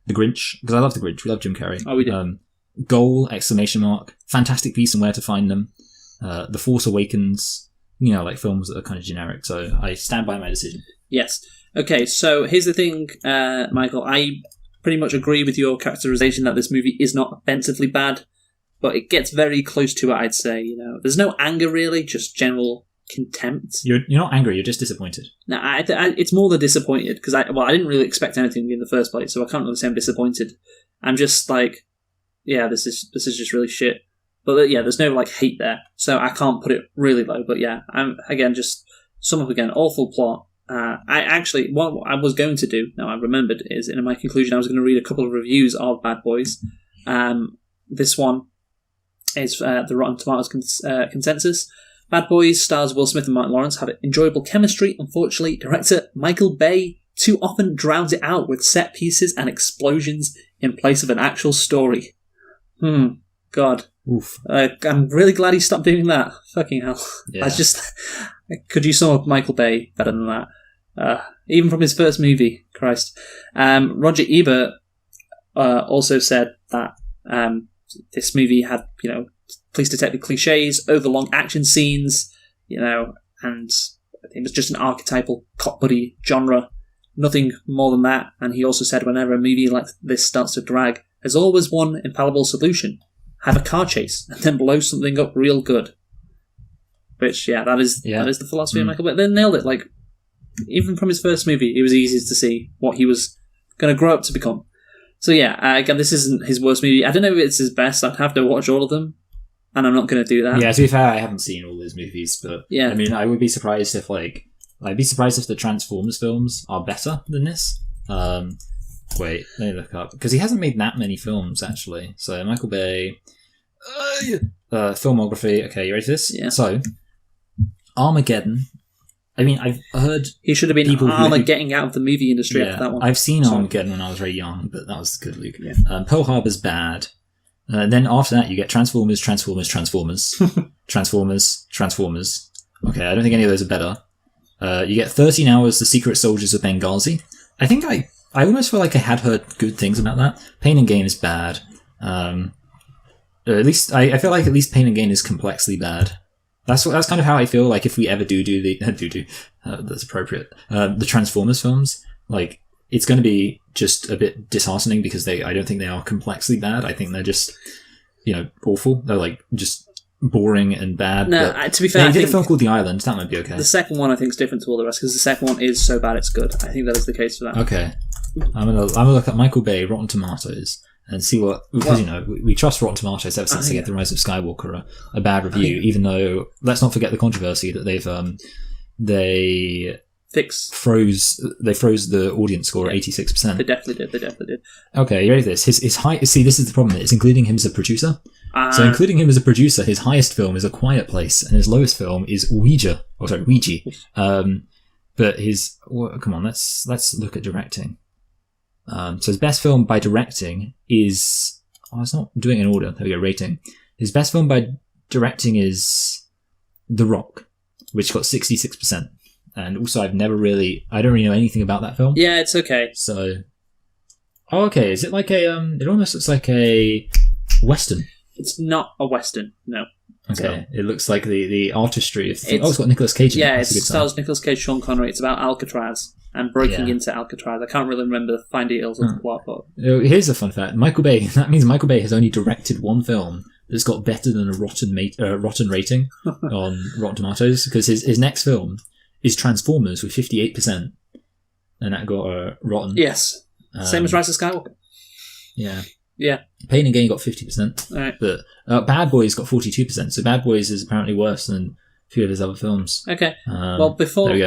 The Grinch, because I love The Grinch. We love Jim Carrey. Oh, we do. Goal, exclamation mark, Fantastic Beasts and Where to Find Them, The Force Awakens, films that are kind of generic. So I stand by my decision. Yes. Okay, so here's the thing, Michael. I pretty much agree with your characterization that this movie is not offensively bad, but it gets very close to it, I'd say. There's no anger, really, just general contempt. You're not angry, you're just disappointed. No, it's more than disappointed, because I didn't really expect anything in the first place, so I can't really say I'm disappointed. I'm just this is just really shit. But yeah, there's no hate there, so I can't put it really low. But yeah, I'm again just sum up again, awful plot. What I was going to do, now I remembered, is in my conclusion I was going to read a couple of reviews of Bad Boys. This one is the Rotten Tomatoes consensus. Bad Boys stars Will Smith and Martin Lawrence have enjoyable chemistry. Unfortunately, director Michael Bay too often drowns it out with set pieces and explosions in place of an actual story. God. Oof. I'm really glad he stopped doing that. Fucking hell. Yeah. Could you sum up Michael Bay better than that? Even from his first movie, Christ. Roger Ebert also said that this movie had, police detective cliches, overlong action scenes, and it was just an archetypal cop buddy genre. Nothing more than that. And he also said whenever a movie like this starts to drag, there's always one infallible solution. Have a car chase and then blow something up real good. Which, that is the philosophy of Michael Bay. They nailed it. Like, even from his first movie, it was easy to see what he was going to grow up to become. So again, this isn't his worst movie. I don't know if it's his best. I'd have to watch all of them, and I'm not going to do that. Yeah, to be fair, I haven't seen all his movies, but I mean, I would be surprised if I'd be surprised if the Transformers films are better than this. Wait, let me look up, because he hasn't made that many films actually. So Michael Bay, filmography. Okay, you ready for this? Yeah. So Armageddon. I mean, I've heard he should have been getting out of the movie industry after that one. I've seen Armageddon when I was very young, but that was good, Luke. Yeah. Pearl Harbor's bad. Then after that, you get Transformers. Transformers. Okay, I don't think any of those are better. You get 13 Hours, The Secret Soldiers of Benghazi. I think I almost feel like I had heard good things about that. Pain and Gain is bad. At least I feel like at least Pain and Gain is complexly bad. That's kind of how I feel like if we ever do that's appropriate. The Transformers films, like, it's going to be just a bit disheartening because I don't think they are complexly bad. I think they're just, awful. They're like just boring and bad. No, to be fair, they did a film called The Island. That might be okay. The second one I think is different to all the rest because the second one is so bad it's good. I think that is the case for that. Okay, I'm gonna look at Michael Bay, Rotten Tomatoes, and see what, because we trust Rotten Tomatoes ever since they get The Rise of Skywalker a bad review. Even though, let's not forget the controversy that they froze the audience score at 86%. They definitely did. Okay, you ready for this? His high. See, this is the problem. It's including him as a producer. So including him as a producer, his highest film is A Quiet Place, and his lowest film is Ouija. But come on, let's look at directing. So his best film by directing is... it's not doing it in order. There we go, rating. His best film by directing is The Rock, which got 66%. And also, I don't really know anything about that film. Yeah, it's okay. So... okay, is it like a... it almost looks like a Western. It's not a Western, no. Okay, so, it looks like the artistry of... it's got Nicolas Cage in it. Yeah, it stars Nicolas Cage, Sean Connery. It's about Alcatraz and breaking into Alcatraz. I can't really remember the fine details of the plot, but... Here's a fun fact. Michael Bay, that means Michael Bay has only directed one film that's got better than a rotten rating on Rotten Tomatoes, because his next film is Transformers with 58%, and that got a rotten. Yes, same as Rise of Skywalker. Yeah. Yeah. Pain and Gain got 50%, right. But Bad Boys got 42%, so Bad Boys is apparently worse than a few of his other films. Okay. Well, before we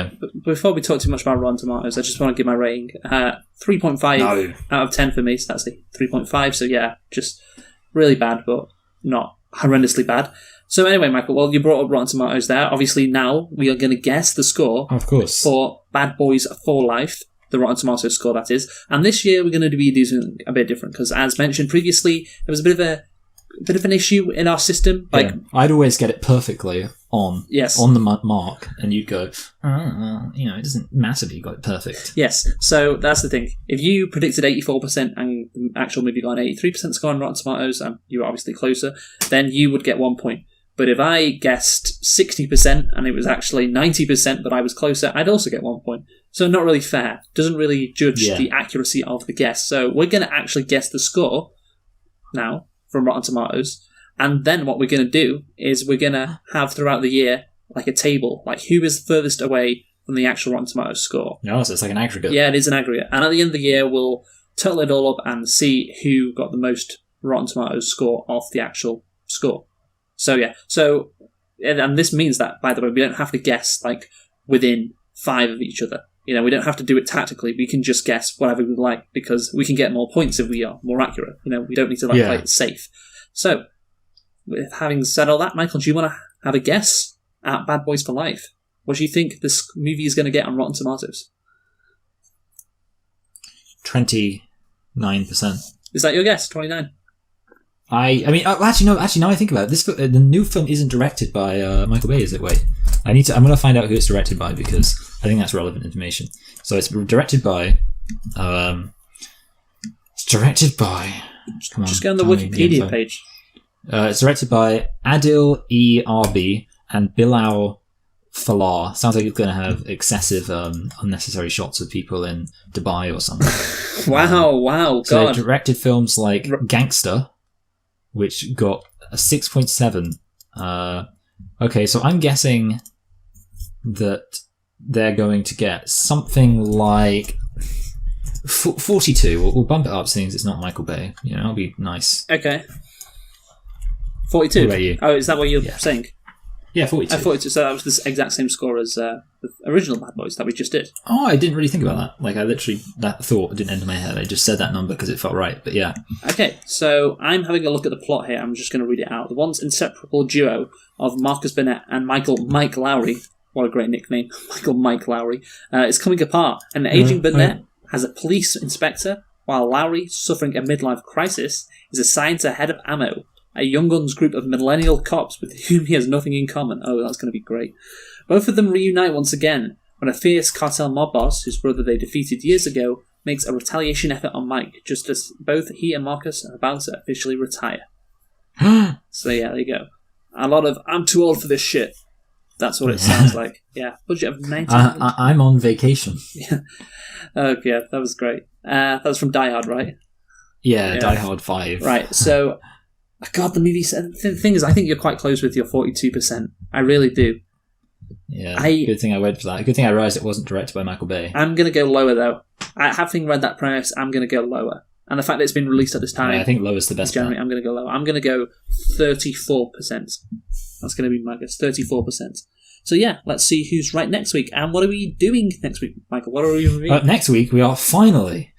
talk too much about Rotten Tomatoes, I just want to give my rating. 3.5 out of 10 for me, so that's the 3.5, so yeah, just really bad, but not horrendously bad. So anyway, Michael, well, you brought up Rotten Tomatoes there. Obviously, now we are going to guess the score for Bad Boys for Life, the Rotten Tomatoes score, that is. And this year, we're going to be doing a bit different, because as mentioned previously, there was a bit of an issue in our system. Like, I'd always get it perfectly on the mark, and you'd go, it doesn't matter if you got it perfect. Yes, so that's the thing. If you predicted 84% and the actual movie got an 83% score on Rotten Tomatoes, and you were obviously closer, then you would get 1 point. But if I guessed 60% and it was actually 90%, but I was closer, I'd also get 1 point. So not really fair. Doesn't really judge the accuracy of the guess. So we're going to actually guess the score now from Rotten Tomatoes. And then what we're going to do is we're going to have throughout the year like a table, like who is furthest away from the actual Rotten Tomatoes score. No, so it's like an aggregate. Yeah, it is an aggregate. And at the end of the year, we'll total it all up and see who got the most Rotten Tomatoes score off the actual score. So yeah, and this means that, by the way, we don't have to guess like within 5 of each other. We don't have to do it tactically. We can just guess whatever we like, because we can get more points if we are more accurate. We don't need to play it safe. So, with having said all that, Michael, do you want to have a guess at Bad Boys for Life. What do you think this movie is going to get on Rotten Tomatoes? 29%. Is that your guess? 29. I mean, actually, no. Now I think about it, the new film isn't directed by Michael Bay, is it? Wait, I'm going to find out who it's directed by because I think that's relevant information. So it's directed by. Come on, just go on the Wikipedia page. It's directed by Adil E. Arbi and Bilal Falah. Sounds like it's going to have excessive, unnecessary shots of people in Dubai or something. Wow, So God. they directed films like Gangster, which got a 6.7. Okay, so I'm guessing that they're going to get something like 42. We'll bump it up since it's not Michael Bay. You know, it'll be nice. Okay. 42. What about you? Oh, is that what you're saying? Yeah, 42. 42. So that was the exact same score as the original Bad Boys that we just did. Oh, I didn't really think about that. Like, that thought didn't enter my head. I just said that number because it felt right. But yeah. Okay, so I'm having a look at the plot here. I'm just going to read it out. The once inseparable duo of Marcus Burnett and Mike Lowry. What a great nickname. Mike Lowry. Is coming apart. And aging Burnett has a police inspector, while Lowry, suffering a midlife crisis, is assigned to head of AMMO, a Young Guns group of millennial cops with whom he has nothing in common. Oh, that's going to be great. Both of them reunite once again when a fierce cartel mob boss, whose brother they defeated years ago, makes a retaliation effort on Mike, just as both he and Marcus are about to officially retire. So yeah, there you go. A lot of, I'm too old for this shit. That's what it sounds like. Yeah, budget of 90. I'm on vacation. Yeah. Okay, that was great. That was from Die Hard, right? Yeah, Die Hard 5. Right, so, God, the movie... The thing is, I think you're quite close with your 42%. I really do. Yeah, good thing I went for that. Good thing I realised it wasn't directed by Michael Bay. I'm going to go lower, though. Having read that premise, I'm going to go lower. And the fact that it's been released at this time... Yeah, I think lower's the best January, I'm going to go lower. I'm going to go 34%. That's going to be my guess, 34%. So yeah, let's see who's right next week. And what are we doing next week, Michael? What are we reviewing? Next week we are finally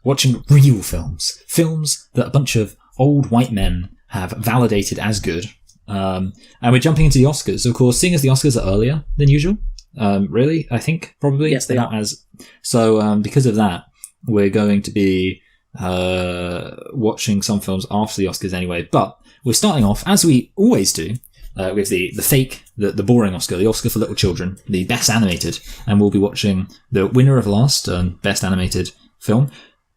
watching real films. Films that a bunch of old white men have validated as good. And we're jumping into the Oscars. Of course, seeing as the Oscars are earlier than usual, really, I think, probably. Yes, they are. So because of that, we're going to be watching some films after the Oscars anyway. But we're starting off, as we always do, with the fake, the boring Oscar, the Oscar for little children, the best animated, and we'll be watching the winner of last best animated film,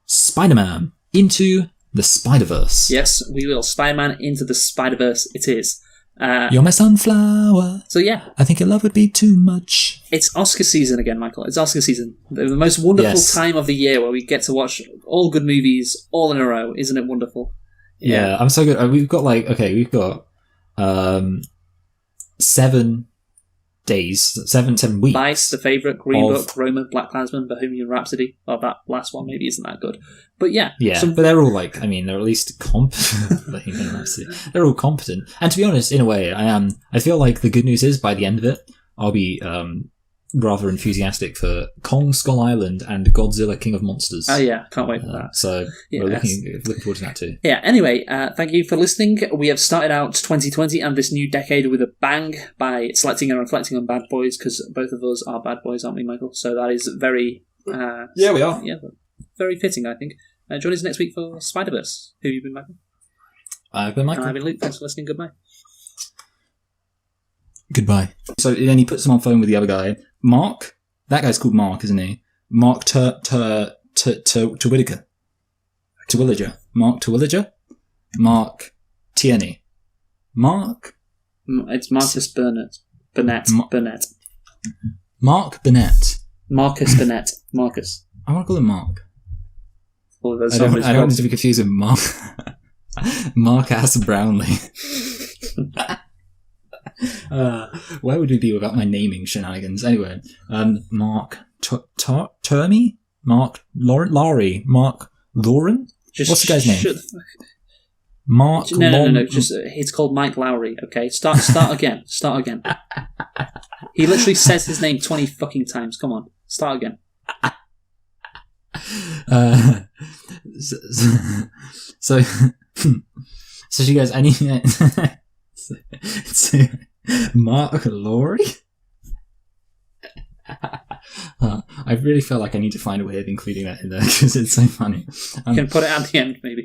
Spider-Man Into the Spider-Verse. Yes, we will. Spider-Man Into the Spider-Verse it is. You're my sunflower. So yeah. I think your love would be too much. It's Oscar season again, Michael. It's Oscar season. The most wonderful time of the year where we get to watch all good movies all in a row. Isn't it wonderful? Yeah, I'm so good. We've got 7 days, 7 weeks. Vice, The Favourite, Green Book, Roma, Black Klansman, Bohemian Rhapsody. Well, that last one maybe isn't that good. But yeah. Yeah, but they're all they're at least competent. Bohemian Rhapsody. They're all competent. And to be honest, in a way, I feel like the good news is by the end of it, I'll be rather enthusiastic for Kong Skull Island and Godzilla King of Monsters. Oh yeah, can't wait for that. So we're looking forward to that too. Yeah, anyway, thank you for listening. We have started out 2020 and this new decade with a bang by selecting and reflecting on Bad Boys, because both of us are bad boys, aren't we, Michael? So that is very... yeah, we are. Yeah, very fitting, I think. Join us next week for Spider-Verse. Who have you been, Michael? I've been Michael. And I've been Luke. Thanks for listening. Goodbye. Goodbye. So then he puts him on phone with the other guy. Mark? That guy's called Mark, isn't he? Mark Terwilliger. Mark Terwilliger? Mark Tierney. Mark? It's Marcus Burnett. Burnett. Mark Burnett. Marcus Burnett. Marcus. I want to call him Mark. Well, I don't want it to be confused with Mark. Mark Ass Brownlee. Where would we be without my naming shenanigans? Anyway, Mark Termy? Mark Lowry? Mark Lauren? What's the guy's name? Mark No. Just it's called Mike Lowry. Okay, start again. Start again. He literally says his name 20 fucking times. Come on, start again. So she goes, I need... Mark Laurie? I really feel like I need to find a way of including that in there because it's so funny. You can put it at the end, maybe.